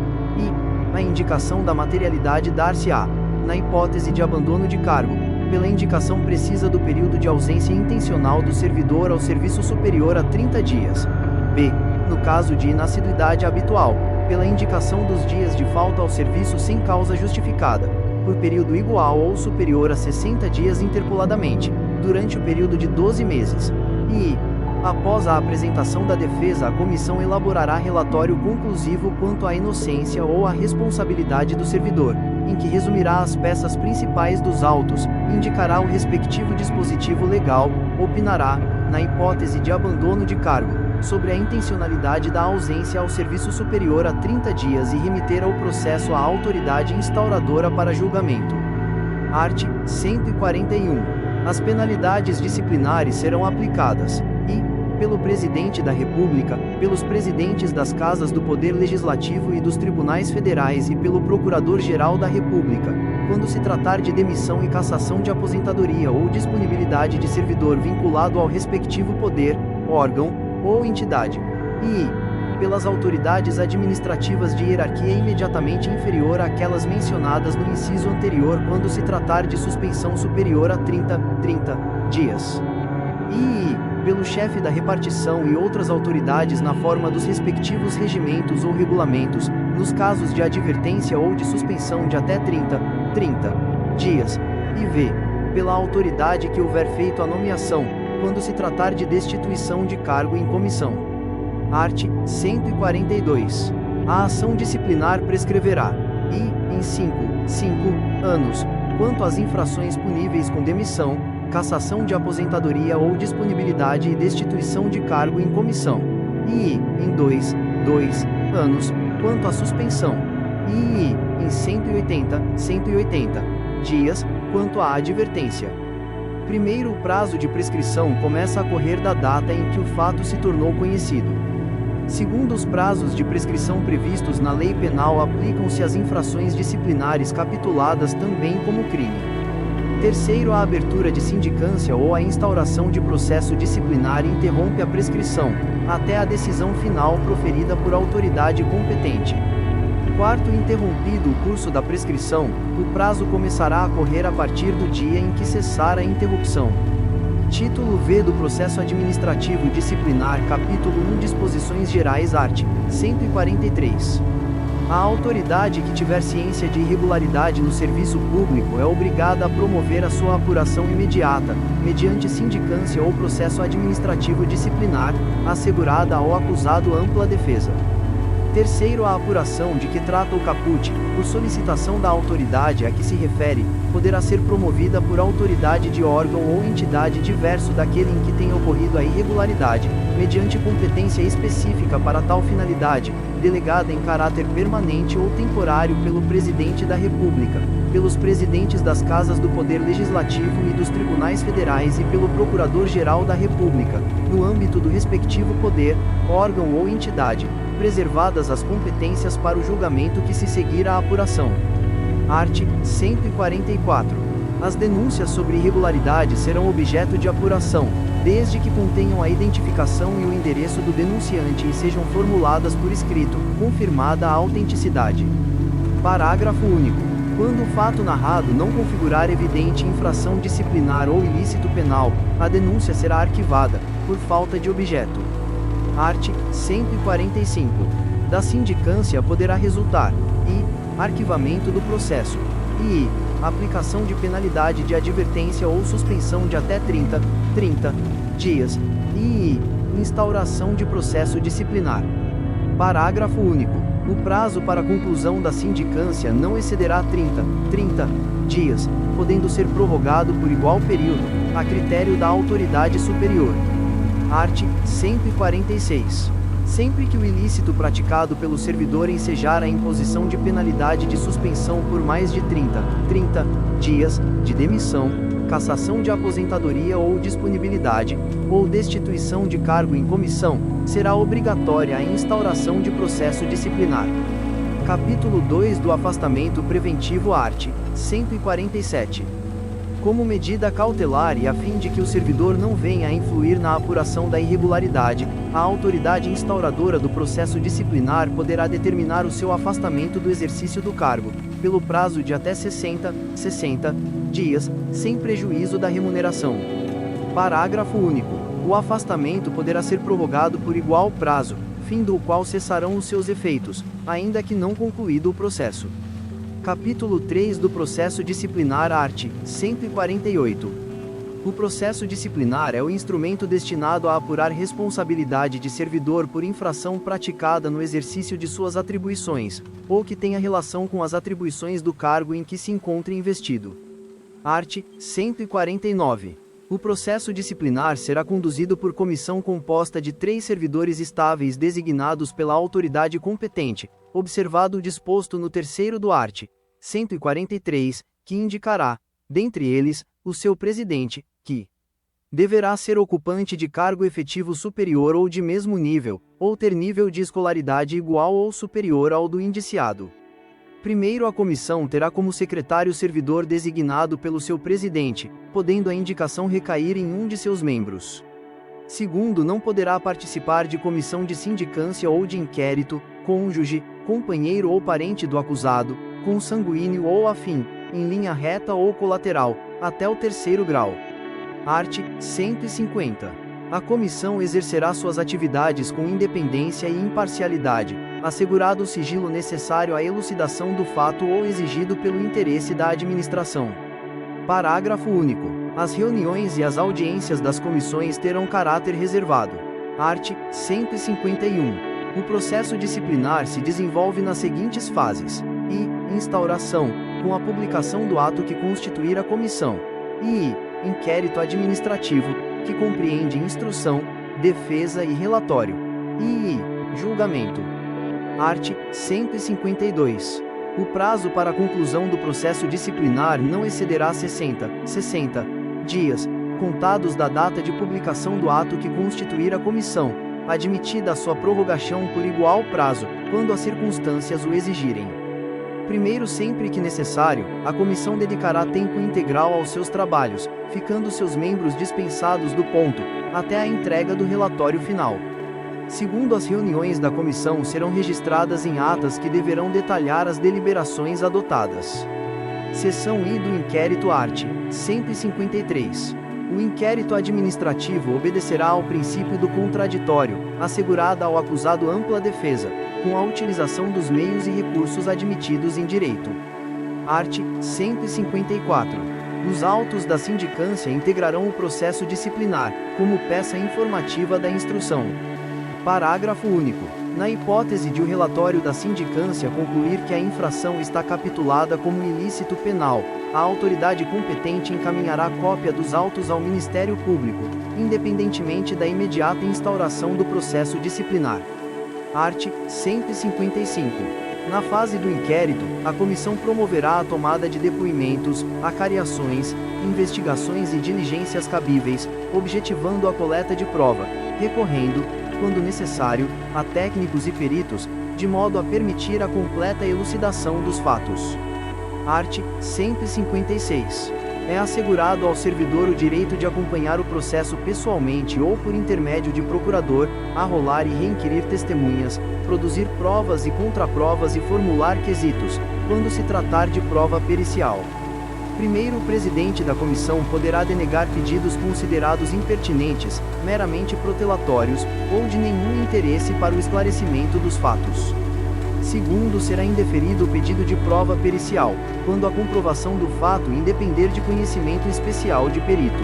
a indicação da materialidade dar-se-á, na hipótese de abandono de cargo, pela indicação precisa do período de ausência intencional do servidor ao serviço superior a 30 dias, B. No caso de inassiduidade habitual, pela indicação dos dias de falta ao serviço sem causa justificada, por período igual ou superior a 60 dias interpoladamente, durante o período de 12 meses. E, após a apresentação da defesa, a comissão elaborará relatório conclusivo quanto à inocência ou à responsabilidade do servidor, em que resumirá as peças principais dos autos, indicará o respectivo dispositivo legal, opinará, na hipótese de abandono de cargo, sobre a intencionalidade da ausência ao serviço superior a 30 dias e remeterá o processo à autoridade instauradora para julgamento. Art. 141. As penalidades disciplinares serão aplicadas, pelo Presidente da República, pelos presidentes das Casas do Poder Legislativo e dos Tribunais Federais e pelo Procurador-Geral da República, quando se tratar de demissão e cassação de aposentadoria ou disponibilidade de servidor vinculado ao respectivo poder, órgão ou entidade, e pelas autoridades administrativas de hierarquia imediatamente inferior àquelas mencionadas no inciso anterior quando se tratar de suspensão superior a 30 dias. E pelo chefe da repartição e outras autoridades na forma dos respectivos regimentos ou regulamentos, nos casos de advertência ou de suspensão de até 30 dias, e v. pela autoridade que houver feito a nomeação, quando se tratar de destituição de cargo em comissão. Art. 142. A ação disciplinar prescreverá, e, em 5 anos, quanto às infrações puníveis com demissão, cassação de aposentadoria ou disponibilidade e destituição de cargo em comissão, e, em 2 anos, quanto à suspensão, e, em 180 dias, quanto à advertência. Primeiro, o prazo de prescrição começa a correr da data em que o fato se tornou conhecido. Segundo, os prazos de prescrição previstos na lei penal aplicam-se às infrações disciplinares capituladas também como crime. Terceiro, a abertura de sindicância ou a instauração de processo disciplinar interrompe a prescrição, até a decisão final proferida por autoridade competente. Quarto, interrompido o curso da prescrição, o prazo começará a correr a partir do dia em que cessar a interrupção. Título V do Processo Administrativo Disciplinar, Capítulo 1, Disposições Gerais, art. 143. A autoridade que tiver ciência de irregularidade no serviço público é obrigada a promover a sua apuração imediata, mediante sindicância ou processo administrativo disciplinar, assegurada ao acusado ampla defesa. Terceiro, a apuração de que trata o caput, por solicitação da autoridade a que se refere, poderá ser promovida por autoridade de órgão ou entidade diverso daquele em que tenha ocorrido a irregularidade, mediante competência específica para tal finalidade, delegada em caráter permanente ou temporário pelo Presidente da República, pelos presidentes das Casas do Poder Legislativo e dos Tribunais Federais e pelo Procurador-Geral da República, no âmbito do respectivo poder, órgão ou entidade, preservadas as competências para o julgamento que se seguir à apuração. Art. 144. As denúncias sobre irregularidades serão objeto de apuração, desde que contenham a identificação e o endereço do denunciante e sejam formuladas por escrito, confirmada a autenticidade. Parágrafo único. Quando o fato narrado não configurar evidente infração disciplinar ou ilícito penal, a denúncia será arquivada, por falta de objeto. Art. 145. Da sindicância poderá resultar, e, arquivamento do processo, e, aplicação de penalidade de advertência ou suspensão de até 30 dias, e, instauração de processo disciplinar. Parágrafo único. O prazo para a conclusão da sindicância não excederá 30 dias, podendo ser prorrogado por igual período, a critério da autoridade superior. Art. 146. Sempre que o ilícito praticado pelo servidor ensejar a imposição de penalidade de suspensão por mais de 30 dias, de demissão, cassação de aposentadoria ou disponibilidade, ou destituição de cargo em comissão, será obrigatória a instauração de processo disciplinar. Capítulo 2 do Afastamento Preventivo, art. 147. Como medida cautelar e a fim de que o servidor não venha a influir na apuração da irregularidade, a autoridade instauradora do processo disciplinar poderá determinar o seu afastamento do exercício do cargo, pelo prazo de até 60 dias, sem prejuízo da remuneração. Parágrafo único. O afastamento poderá ser prorrogado por igual prazo, fim do qual cessarão os seus efeitos, ainda que não concluído o processo. Capítulo 3 do Processo Disciplinar Art. 148. O processo disciplinar é o instrumento destinado a apurar responsabilidade de servidor por infração praticada no exercício de suas atribuições, ou que tenha relação com as atribuições do cargo em que se encontre investido. Art. 149. O processo disciplinar será conduzido por comissão composta de 3 servidores estáveis designados pela autoridade competente, observado o disposto no terceiro do art. 143, que indicará, dentre eles, o seu presidente, que deverá ser ocupante de cargo efetivo superior ou de mesmo nível, ou ter nível de escolaridade igual ou superior ao do indiciado. Primeiro, a comissão terá como secretário servidor designado pelo seu presidente, podendo a indicação recair em um de seus membros. Segundo, não poderá participar de comissão de sindicância ou de inquérito, cônjuge, companheiro ou parente do acusado, consanguíneo ou afim, em linha reta ou colateral, até o terceiro grau. Art. 150. A comissão exercerá suas atividades com independência e imparcialidade, assegurado o sigilo necessário à elucidação do fato ou exigido pelo interesse da administração. Parágrafo único. As reuniões e as audiências das comissões terão caráter reservado. Art. 151. O processo disciplinar se desenvolve nas seguintes fases: I. Instauração, com a publicação do ato que constituir a comissão. E inquérito administrativo, que compreende instrução, defesa e relatório. E julgamento. Art. 152. O prazo para a conclusão do processo disciplinar não excederá 60 dias, contados da data de publicação do ato que constituir a comissão, admitida a sua prorrogação por igual prazo, quando as circunstâncias o exigirem. Primeiro, sempre que necessário, a comissão dedicará tempo integral aos seus trabalhos, ficando seus membros dispensados do ponto, até a entrega do relatório final. Segundo, as reuniões da comissão serão registradas em atas que deverão detalhar as deliberações adotadas. Seção I do Inquérito Art. 153. O inquérito administrativo obedecerá ao princípio do contraditório, assegurada ao acusado ampla defesa, com a utilização dos meios e recursos admitidos em direito. Art. 154. Os autos da sindicância integrarão o processo disciplinar, como peça informativa da instrução. Parágrafo único. Na hipótese de o relatório da sindicância concluir que a infração está capitulada como ilícito penal, a autoridade competente encaminhará cópia dos autos ao Ministério Público, independentemente da imediata instauração do processo disciplinar. Art. 155. Na fase do inquérito, a comissão promoverá a tomada de depoimentos, acariações, investigações e diligências cabíveis, objetivando a coleta de prova, recorrendo, quando necessário, a técnicos e peritos, de modo a permitir a completa elucidação dos fatos. Art. 156. É assegurado ao servidor o direito de acompanhar o processo pessoalmente ou por intermédio de procurador, arrolar e reinquirir testemunhas, produzir provas e contraprovas e formular quesitos, quando se tratar de prova pericial. Primeiro, o presidente da comissão poderá denegar pedidos considerados impertinentes, meramente protelatórios, ou de nenhum interesse para o esclarecimento dos fatos. Segundo, será indeferido o pedido de prova pericial, quando a comprovação do fato independer de conhecimento especial de perito.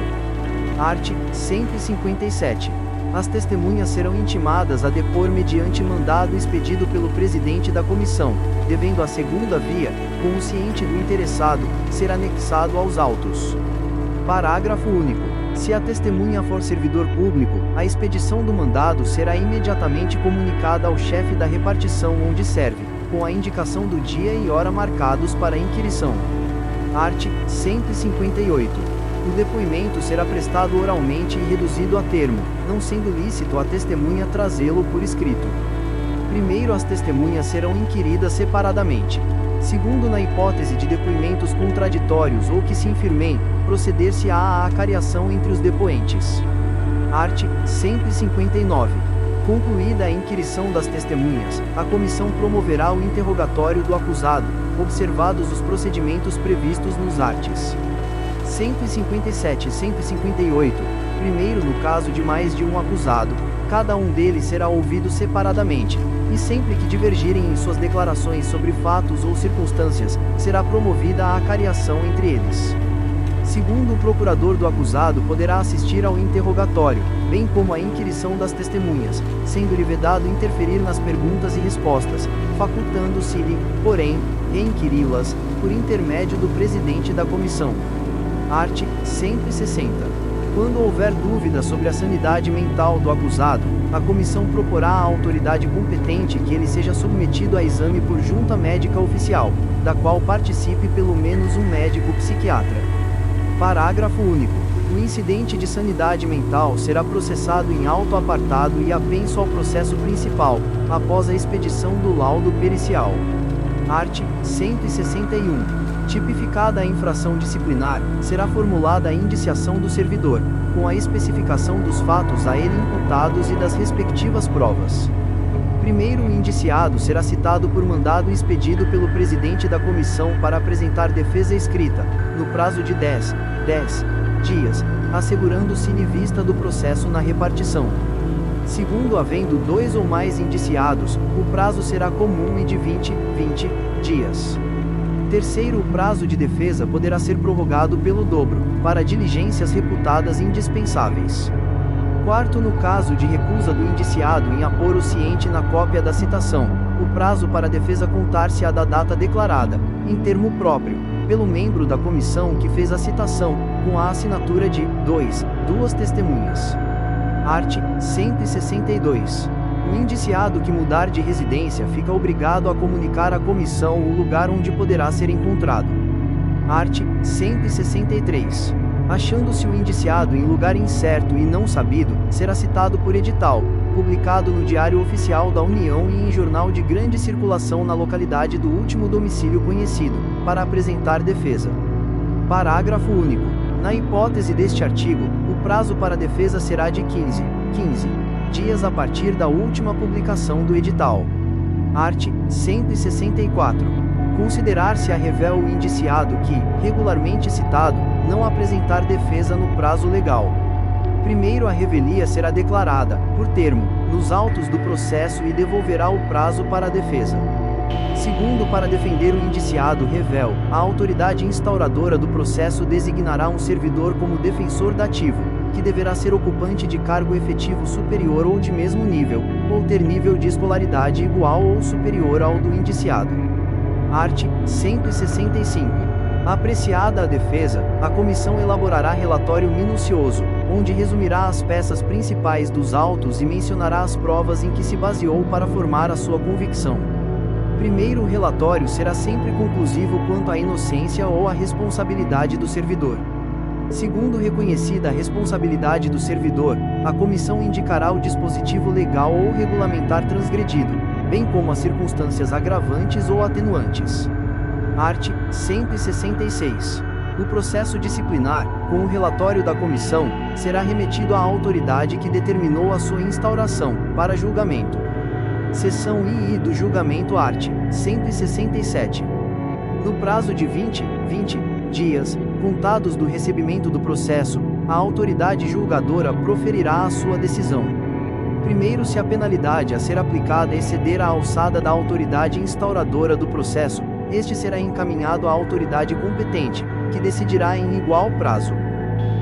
Art. 157. As testemunhas serão intimadas a depor mediante mandado expedido pelo presidente da comissão, devendo a segunda via, com o ciente do interessado, ser anexado aos autos. Parágrafo único. Se a testemunha for servidor público, a expedição do mandado será imediatamente comunicada ao chefe da repartição onde serve, com a indicação do dia e hora marcados para a inquirição. Art. 158. O depoimento será prestado oralmente e reduzido a termo, não sendo lícito a testemunha trazê-lo por escrito. Primeiro, as testemunhas serão inquiridas separadamente. Segundo, na hipótese de depoimentos contraditórios ou que se infirmem, proceder-se-á à acariação entre os depoentes. Art. 159. Concluída a inquirição das testemunhas, a comissão promoverá o interrogatório do acusado, observados os procedimentos previstos nos arts. 157 e 158. Primeiro, no caso de mais de um acusado, cada um deles será ouvido separadamente, e sempre que divergirem em suas declarações sobre fatos ou circunstâncias, será promovida a acariação entre eles. Segundo, o procurador do acusado poderá assistir ao interrogatório, bem como à inquirição das testemunhas, sendo-lhe vedado interferir nas perguntas e respostas, facultando-se-lhe, porém, reinquiri-las, por intermédio do presidente da comissão. Art. 160. Quando houver dúvida sobre a sanidade mental do acusado, a comissão proporá à autoridade competente que ele seja submetido a exame por junta médica oficial, da qual participe pelo menos um médico psiquiatra. Parágrafo único. O incidente de sanidade mental será processado em auto apartado e apenso ao processo principal, após a expedição do laudo pericial. Art. 161. Tipificada a infração disciplinar, será formulada a indiciação do servidor, com a especificação dos fatos a ele imputados e das respectivas provas. Primeiro, o indiciado será citado por mandado expedido pelo presidente da comissão para apresentar defesa escrita, no prazo de 10 dias, assegurando-se-lhe vista do processo na repartição. Segundo, havendo 2 ou mais indiciados, o prazo será comum e de 20 dias. Terceiro, o prazo de defesa poderá ser prorrogado pelo dobro, para diligências reputadas indispensáveis. Quarto, no caso de recusa do indiciado em apor o ciente na cópia da citação, o prazo para a defesa contar-se-á da data declarada, em termo próprio, pelo membro da comissão que fez a citação, com a assinatura de duas testemunhas. Art. 162. O indiciado que mudar de residência fica obrigado a comunicar à comissão o lugar onde poderá ser encontrado. Art. 163. Achando-se o indiciado em lugar incerto e não sabido, será citado por edital, publicado no Diário Oficial da União e em jornal de grande circulação na localidade do último domicílio conhecido, para apresentar defesa. Parágrafo único. Na hipótese deste artigo, o prazo para a defesa será de 15 dias a partir da última publicação do edital. Art. 164. Considerar-se-á revel o indiciado que, regularmente citado, não apresentar defesa no prazo legal. Primeiro, a revelia será declarada, por termo, nos autos do processo e devolverá o prazo para a defesa. Segundo, para defender o indiciado revel, a autoridade instauradora do processo designará um servidor como defensor dativo, que deverá ser ocupante de cargo efetivo superior ou de mesmo nível, ou ter nível de escolaridade igual ou superior ao do indiciado. Art. 165. Apreciada a defesa, a comissão elaborará relatório minucioso, onde resumirá as peças principais dos autos e mencionará as provas em que se baseou para formar a sua convicção. Primeiro, o relatório será sempre conclusivo quanto à inocência ou à responsabilidade do servidor. Segundo, reconhecida a responsabilidade do servidor, a comissão indicará o dispositivo legal ou regulamentar transgredido, bem como as circunstâncias agravantes ou atenuantes. Art. 166. O processo disciplinar, com o relatório da comissão, será remetido à autoridade que determinou a sua instauração, para julgamento. Seção II do julgamento. Art. 167. No prazo de 20 dias, contados do recebimento do processo, a autoridade julgadora proferirá a sua decisão. Primeiro, se a penalidade a ser aplicada exceder a alçada da autoridade instauradora do processo, este será encaminhado à autoridade competente, que decidirá em igual prazo.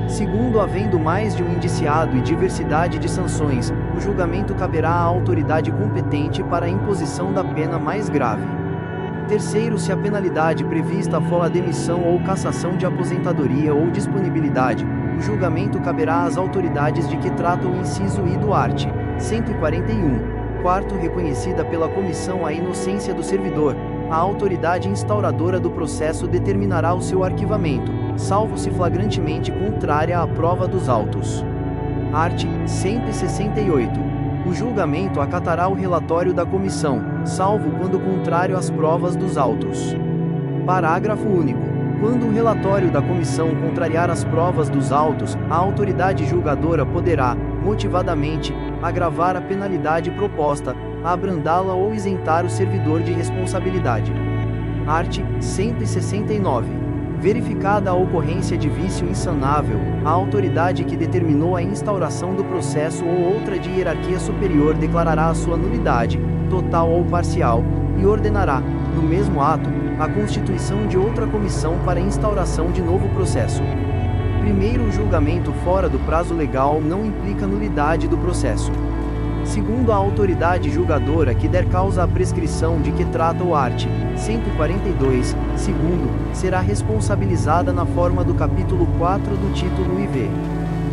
Segundo, havendo mais de um indiciado e diversidade de sanções, o julgamento caberá à autoridade competente para a imposição da pena mais grave. Terceiro, se a penalidade prevista for a demissão ou cassação de aposentadoria ou disponibilidade, o julgamento caberá às autoridades de que trata o inciso I do art. 141. Quarto, reconhecida pela comissão a inocência do servidor, a autoridade instauradora do processo determinará o seu arquivamento, salvo se flagrantemente contrária à prova dos autos. Art. 168. O julgamento acatará o relatório da comissão, salvo quando contrário às provas dos autos. Parágrafo único. Quando o relatório da comissão contrariar as provas dos autos, a autoridade julgadora poderá, motivadamente, agravar a penalidade proposta, abrandá-la ou isentar o servidor de responsabilidade. Art. 169. Verificada a ocorrência de vício insanável, a autoridade que determinou a instauração do processo ou outra de hierarquia superior declarará a sua nulidade, total ou parcial, e ordenará, no mesmo ato, a constituição de outra comissão para instauração de novo processo. Primeiro, o julgamento fora do prazo legal não implica nulidade do processo. Segundo, a autoridade julgadora que der causa à prescrição de que trata o art. 142, segundo, será responsabilizada na forma do capítulo 4 do título IV.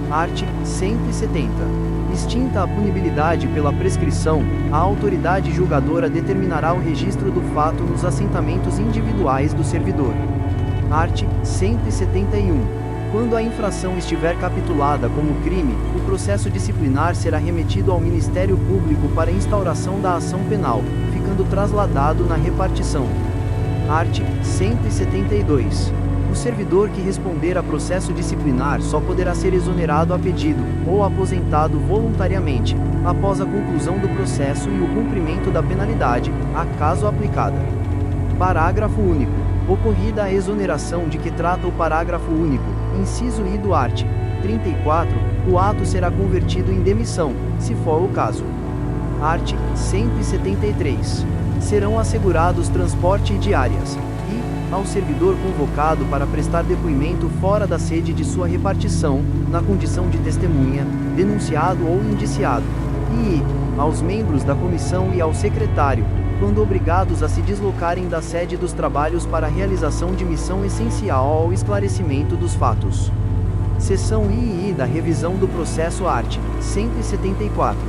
Art. 170. Extinta a punibilidade pela prescrição, a autoridade julgadora determinará o registro do fato nos assentamentos individuais do servidor. Art. 171. Quando a infração estiver capitulada como crime, o processo disciplinar será remetido ao Ministério Público para instauração da ação penal, ficando trasladado na repartição. Art. 172. O servidor que responder a processo disciplinar só poderá ser exonerado a pedido, ou aposentado voluntariamente, após a conclusão do processo e o cumprimento da penalidade, acaso aplicada. Parágrafo único. Ocorrida a exoneração de que trata o parágrafo único, inciso I do art. 34, o ato será convertido em demissão, se for o caso. Art. 173. Serão assegurados transporte e diárias, e, ao servidor convocado para prestar depoimento fora da sede de sua repartição, na condição de testemunha, denunciado ou indiciado, e, aos membros da comissão e ao secretário, quando obrigados a se deslocarem da sede dos trabalhos para a realização de missão essencial ao esclarecimento dos fatos. Seção II da revisão do processo art. 174.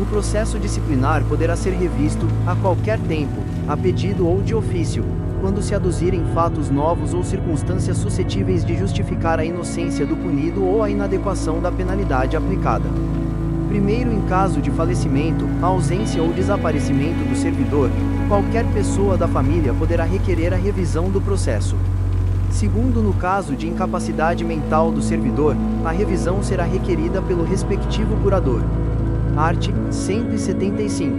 O processo disciplinar poderá ser revisto, a qualquer tempo, a pedido ou de ofício, quando se aduzirem fatos novos ou circunstâncias suscetíveis de justificar a inocência do punido ou a inadequação da penalidade aplicada. Primeiro, em caso de falecimento, ausência ou desaparecimento do servidor, qualquer pessoa da família poderá requerer a revisão do processo. Segundo, no caso de incapacidade mental do servidor, a revisão será requerida pelo respectivo curador. Art. 175.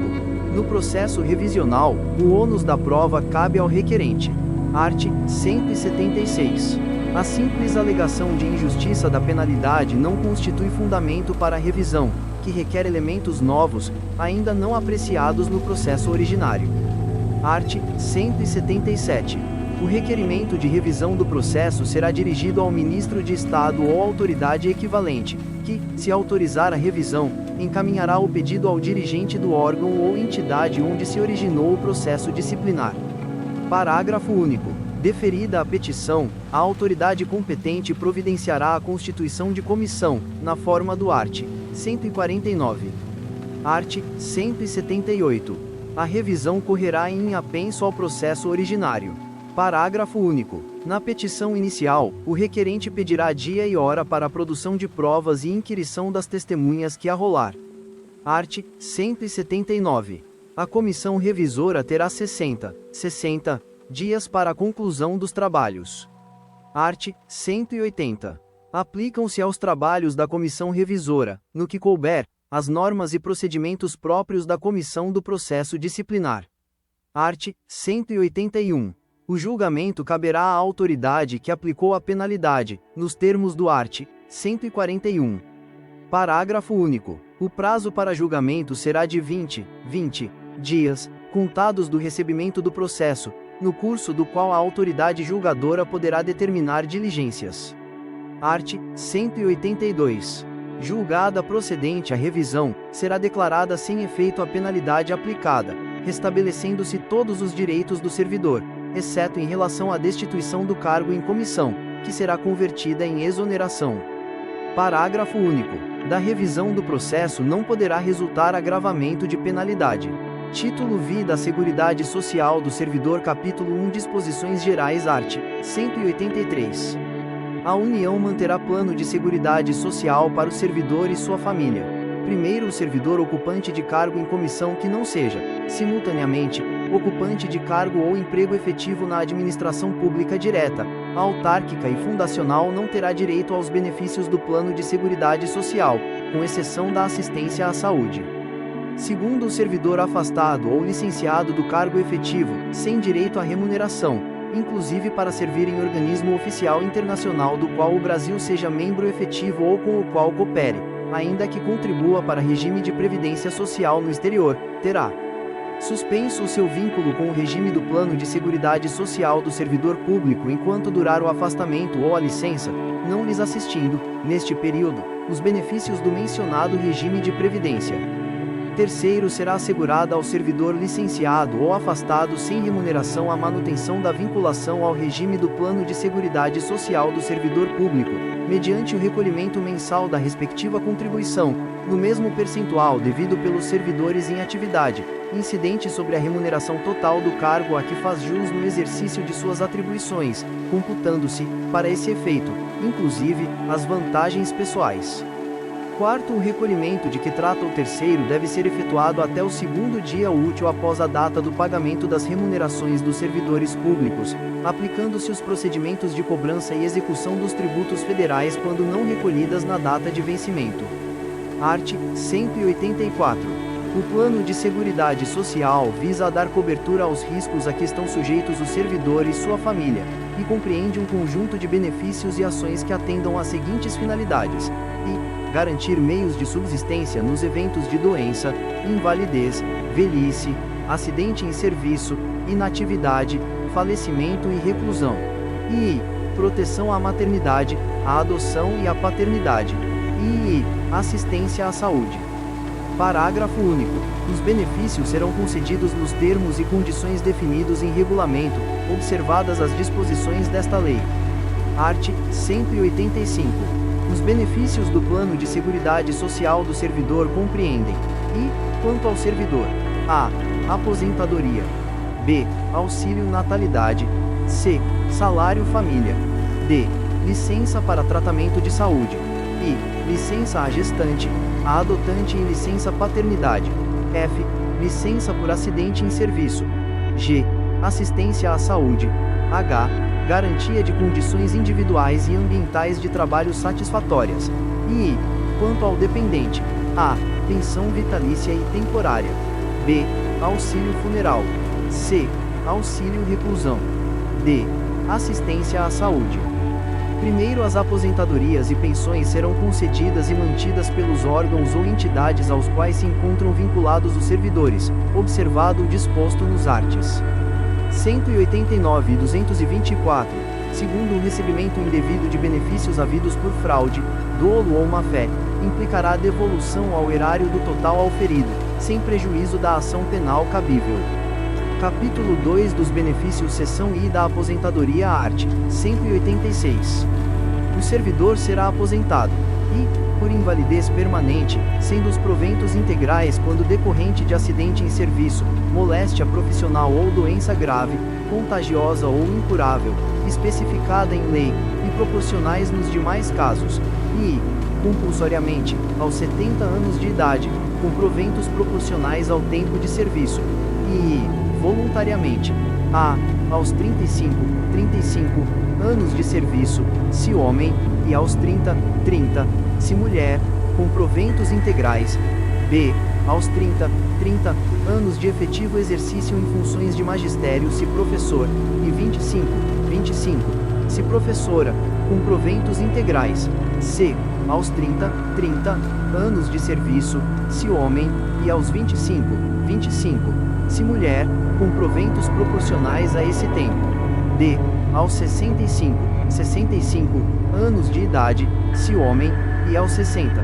No processo revisional, o ônus da prova cabe ao requerente. Art. 176. A simples alegação de injustiça da penalidade não constitui fundamento para a revisão, que requer elementos novos, ainda não apreciados no processo originário. Art. 177. O requerimento de revisão do processo será dirigido ao Ministro de Estado ou autoridade equivalente, que, se autorizar a revisão, encaminhará o pedido ao dirigente do órgão ou entidade onde se originou o processo disciplinar. Parágrafo único. Deferida a petição, a autoridade competente providenciará a constituição de comissão, na forma do art. 149. Art. 178. A revisão correrá em apenso ao processo originário. Parágrafo único. Na petição inicial, o requerente pedirá dia e hora para a produção de provas e inquirição das testemunhas que arrolar. Art. 179. A comissão revisora terá 60 dias para a conclusão dos trabalhos. Art. 180. Aplicam-se aos trabalhos da comissão revisora, no que couber, as normas e procedimentos próprios da comissão do processo disciplinar. Art. 181. O julgamento caberá à autoridade que aplicou a penalidade, nos termos do art. 141. Parágrafo único. O prazo para julgamento será de 20 dias, contados do recebimento do processo, no curso do qual a autoridade julgadora poderá determinar diligências. Art. 182. Julgada procedente a revisão, será declarada sem efeito a penalidade aplicada, restabelecendo-se todos os direitos do servidor, exceto em relação à destituição do cargo em comissão, que será convertida em exoneração. Parágrafo único. Da revisão do processo não poderá resultar agravamento de penalidade. Título V da Seguridade Social do Servidor, Capítulo 1, Disposições Gerais, art. 183. A União manterá plano de seguridade social para o servidor e sua família. Primeiro, o servidor ocupante de cargo em comissão que não seja, simultaneamente, ocupante de cargo ou emprego efetivo na administração pública direta, autárquica e fundacional não terá direito aos benefícios do plano de seguridade social, com exceção da assistência à saúde. Segundo, o servidor afastado ou licenciado do cargo efetivo, sem direito à remuneração, inclusive para servir em organismo oficial internacional do qual o Brasil seja membro efetivo ou com o qual coopere, ainda que contribua para regime de previdência social no exterior, terá suspenso o seu vínculo com o regime do Plano de Seguridade Social do servidor público enquanto durar o afastamento ou a licença, não lhes assistindo, neste período, os benefícios do mencionado regime de previdência. Terceiro, será assegurada ao servidor licenciado ou afastado sem remuneração a manutenção da vinculação ao regime do Plano de Seguridade Social do servidor público, mediante o recolhimento mensal da respectiva contribuição, no mesmo percentual devido pelos servidores em atividade, incidente sobre a remuneração total do cargo a que faz jus no exercício de suas atribuições, computando-se, para esse efeito, inclusive, as vantagens pessoais. Quarto, o recolhimento de que trata o terceiro deve ser efetuado até o segundo dia útil após a data do pagamento das remunerações dos servidores públicos, aplicando-se os procedimentos de cobrança e execução dos tributos federais quando não recolhidas na data de vencimento. Art. 184. O Plano de Seguridade Social visa a dar cobertura aos riscos a que estão sujeitos o servidor e sua família, e compreende um conjunto de benefícios e ações que atendam às seguintes finalidades: garantir meios de subsistência nos eventos de doença, invalidez, velhice, acidente em serviço, inatividade, falecimento e reclusão. E proteção à maternidade, à adoção e à paternidade. E assistência à saúde. Parágrafo único. Os benefícios serão concedidos nos termos e condições definidos em regulamento, observadas as disposições desta lei. Art. 185. Os benefícios do Plano de Seguridade Social do servidor compreendem: i. Quanto ao servidor: a. Aposentadoria. b. Auxílio natalidade. c. Salário família. d. Licença para tratamento de saúde. e. Licença à gestante, à adotante e licença paternidade. f. Licença por acidente em serviço. g. Assistência à saúde. h. Garantia de condições individuais e ambientais de trabalho satisfatórias. E, quanto ao dependente: a. Pensão vitalícia e temporária. b. Auxílio funeral. c. Auxílio reclusão. d. Assistência à saúde. Primeiro, as aposentadorias e pensões serão concedidas e mantidas pelos órgãos ou entidades aos quais se encontram vinculados os servidores, observado o disposto nos arts. 189 e 224, segundo o recebimento indevido de benefícios havidos por fraude, dolo ou má-fé, implicará devolução ao erário do total auferido, sem prejuízo da ação penal cabível. Capítulo 2 dos benefícios seção I da aposentadoria art. 186. O servidor será aposentado, e, por invalidez permanente, sendo os proventos integrais quando decorrente de acidente em serviço, moléstia profissional ou doença grave, contagiosa ou incurável, especificada em lei, e proporcionais nos demais casos, e, compulsoriamente, aos 70 anos de idade, com proventos proporcionais ao tempo de serviço, e, voluntariamente, aos 35 anos de serviço, se homem, e aos 30, se mulher, com proventos integrais. b. Aos 30 anos de efetivo exercício em funções de magistério se professor, e 25, se professora, com proventos integrais. c. Aos 30 anos de serviço, se homem, e aos 25, se mulher, com proventos proporcionais a esse tempo. d. Aos 65 anos de idade, se homem, e aos 60,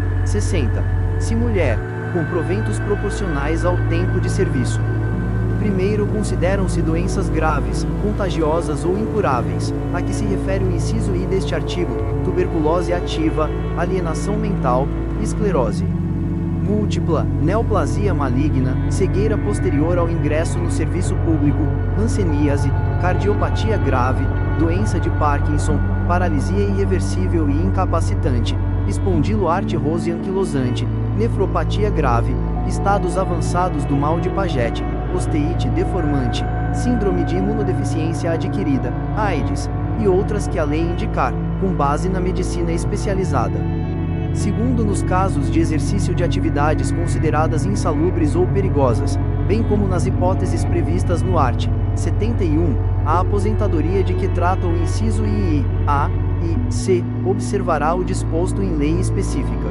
se mulher, com proventos proporcionais ao tempo de serviço. Primeiro, consideram-se doenças graves, contagiosas ou incuráveis, a que se refere o inciso I deste artigo: tuberculose ativa, alienação mental, esclerose múltipla, neoplasia maligna, cegueira posterior ao ingresso no serviço público, hanseníase, cardiopatia grave, doença de Parkinson, paralisia irreversível e incapacitante, espondiloartrose anquilosante, nefropatia grave, estados avançados do mal de Paget, osteite deformante, síndrome de imunodeficiência adquirida, AIDS, e outras que a lei indicar, com base na medicina especializada. Segundo, nos casos de exercício de atividades consideradas insalubres ou perigosas, bem como nas hipóteses previstas no art. 71, A aposentadoria de que trata o inciso II, A e C observará o disposto em lei específica.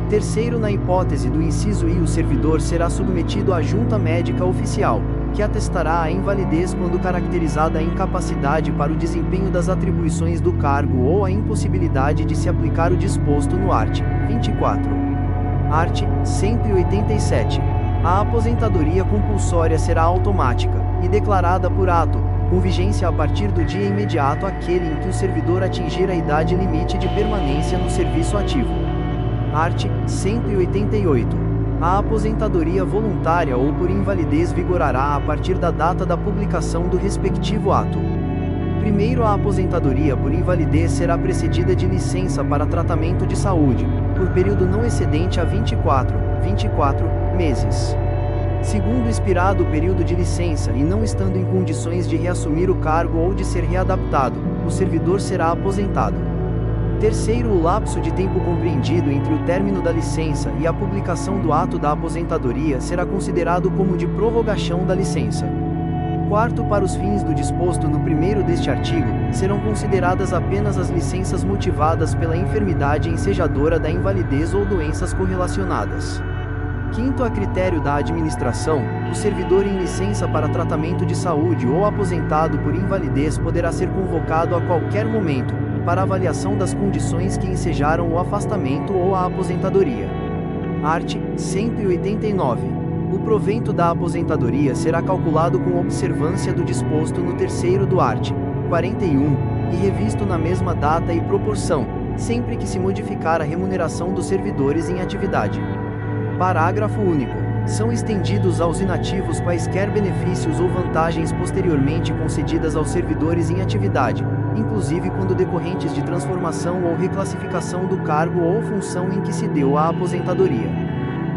Terceiro, na hipótese do inciso I, o servidor será submetido à junta médica oficial, que atestará a invalidez quando caracterizada a incapacidade para o desempenho das atribuições do cargo ou a impossibilidade de se aplicar o disposto no art. 24. Art. 187. A aposentadoria compulsória será automática e declarada por ato, com vigência a partir do dia imediato àquele em que o servidor atingir a idade limite de permanência no serviço ativo. Art. 188. A aposentadoria voluntária ou por invalidez vigorará a partir da data da publicação do respectivo ato. Primeiro, a aposentadoria por invalidez será precedida de licença para tratamento de saúde, por período não excedente a 24 meses. Segundo, expirado o período de licença e não estando em condições de reassumir o cargo ou de ser readaptado, o servidor será aposentado. Terceiro, o lapso de tempo compreendido entre o término da licença e a publicação do ato da aposentadoria será considerado como de prorrogação da licença. Quarto, para os fins do disposto no primeiro deste artigo, serão consideradas apenas as licenças motivadas pela enfermidade ensejadora da invalidez ou doenças correlacionadas. Quinto, a critério da administração, o servidor em licença para tratamento de saúde ou aposentado por invalidez poderá ser convocado a qualquer momento, para avaliação das condições que ensejaram o afastamento ou a aposentadoria. Art. 189. O provento da aposentadoria será calculado com observância do disposto no terceiro do art. 41, e revisto na mesma data e proporção, sempre que se modificar a remuneração dos servidores em atividade. Parágrafo único. São estendidos aos inativos quaisquer benefícios ou vantagens posteriormente concedidas aos servidores em atividade, inclusive quando decorrentes de transformação ou reclassificação do cargo ou função em que se deu a aposentadoria.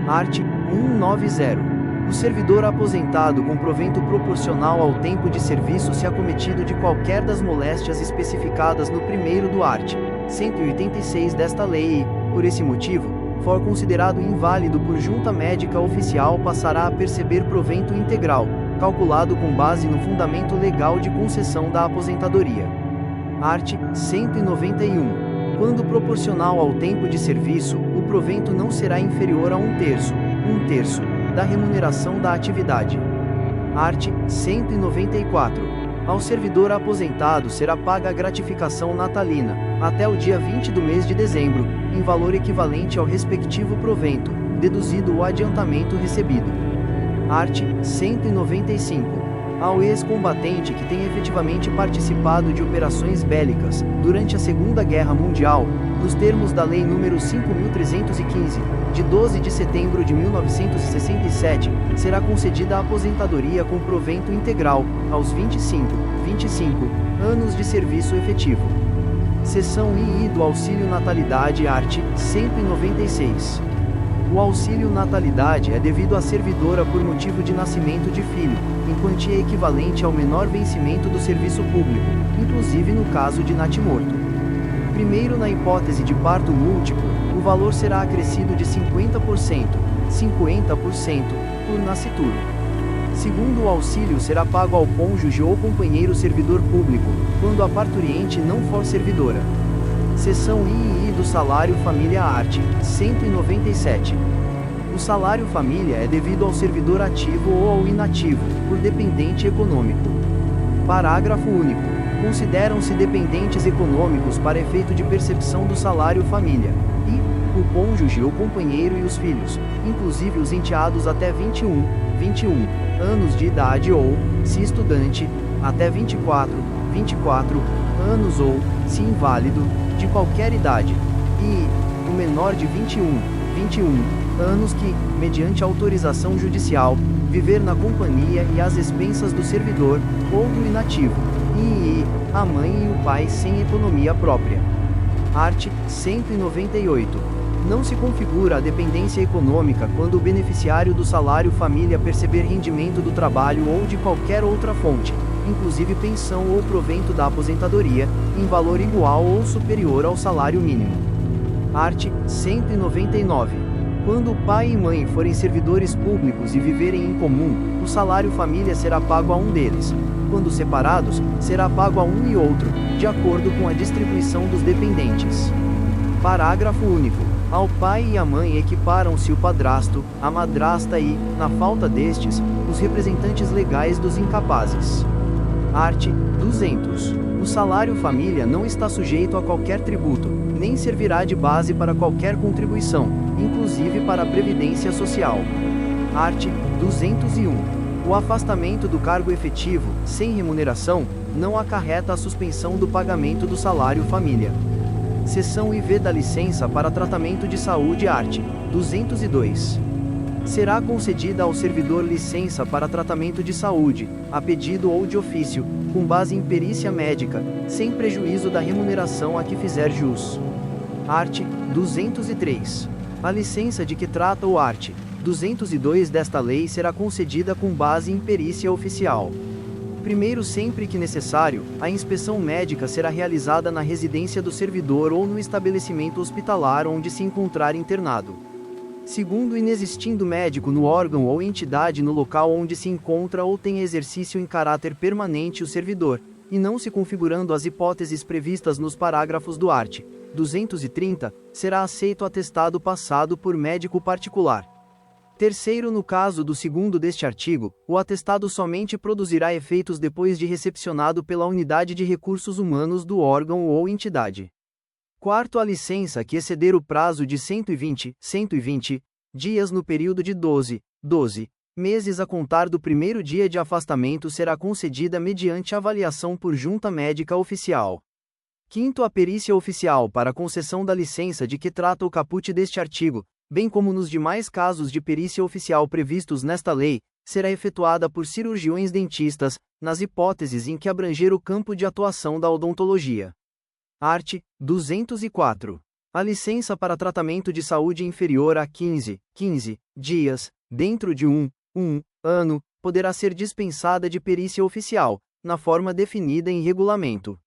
Art. 190. O servidor aposentado com provento proporcional ao tempo de serviço se acometido de qualquer das moléstias especificadas no primeiro do art. 186 desta lei e, por esse motivo, for considerado inválido por junta médica oficial, passará a perceber provento integral, calculado com base no fundamento legal de concessão da aposentadoria. Art. 191. Quando proporcional ao tempo de serviço, o provento não será inferior a um terço da remuneração da atividade. Art. 194. Ao servidor aposentado será paga a gratificação natalina, até o dia 20 do mês de dezembro, em valor equivalente ao respectivo provento, deduzido o adiantamento recebido. Art. 195. Ao ex-combatente que tenha efetivamente participado de operações bélicas, durante a Segunda Guerra Mundial, nos termos da Lei nº 5.315, de 12 de setembro de 1967, será concedida a aposentadoria com provento integral, aos 25 anos de serviço efetivo. Seção II do Auxílio Natalidade art. 196. O auxílio natalidade é devido à servidora por motivo de nascimento de filho, em quantia equivalente ao menor vencimento do serviço público, inclusive no caso de natimorto. Primeiro, na hipótese de parto múltiplo, o valor será acrescido de 50% por nascituro. Segundo, o auxílio será pago ao cônjuge ou companheiro servidor público, quando a parturiente não for servidora. Seção II do Salário Família art. 197. O salário família é devido ao servidor ativo ou ao inativo, por dependente econômico. Parágrafo único. Consideram-se dependentes econômicos para efeito de percepção do salário família, e, o cônjuge ou companheiro e os filhos, inclusive os enteados até 21 anos de idade ou, se estudante, até 24 anos ou, se inválido, de qualquer idade, e, o menor de 21 anos que, mediante autorização judicial, viver na companhia e às expensas do servidor, ou do inativo, e, a mãe e o pai sem economia própria. Art. 198. Não se configura a dependência econômica quando o beneficiário do salário família perceber rendimento do trabalho ou de qualquer outra fonte, inclusive pensão ou provento da aposentadoria, em valor igual ou superior ao salário mínimo. Art. 199. Quando o pai e mãe forem servidores públicos e viverem em comum, o salário família será pago a um deles. Quando separados, será pago a um e outro, de acordo com a distribuição dos dependentes. Parágrafo único. Ao pai e à mãe equiparam-se o padrasto, a madrasta e, na falta destes, os representantes legais dos incapazes. Art. 200. O salário família não está sujeito a qualquer tributo, nem servirá de base para qualquer contribuição, inclusive para a Previdência Social. Art. 201. O afastamento do cargo efetivo, sem remuneração, não acarreta a suspensão do pagamento do salário família. Seção IV da licença para tratamento de saúde art. 202. Será concedida ao servidor licença para tratamento de saúde, a pedido ou de ofício, com base em perícia médica, sem prejuízo da remuneração a que fizer jus. Art. 203. A licença de que trata o art. 202 desta lei será concedida com base em perícia oficial. Primeiro, sempre que necessário, a inspeção médica será realizada na residência do servidor ou no estabelecimento hospitalar onde se encontrar internado. Segundo, inexistindo médico no órgão ou entidade no local onde se encontra ou tem exercício em caráter permanente o servidor, e não se configurando as hipóteses previstas nos parágrafos do art. 230, será aceito atestado passado por médico particular. Terceiro, no caso do segundo deste artigo, o atestado somente produzirá efeitos depois de recepcionado pela unidade de recursos humanos do órgão ou entidade. Quarto, a licença que exceder o prazo de 120 dias no período de 12 meses a contar do primeiro dia de afastamento será concedida mediante avaliação por junta médica oficial. Quinto, a perícia oficial para concessão da licença de que trata o caput deste artigo, bem como nos demais casos de perícia oficial previstos nesta lei, será efetuada por cirurgiões dentistas, nas hipóteses em que abranger o campo de atuação da odontologia. Art. 204. A licença para tratamento de saúde inferior a 15 dias, dentro de um ano, poderá ser dispensada de perícia oficial, na forma definida em regulamento.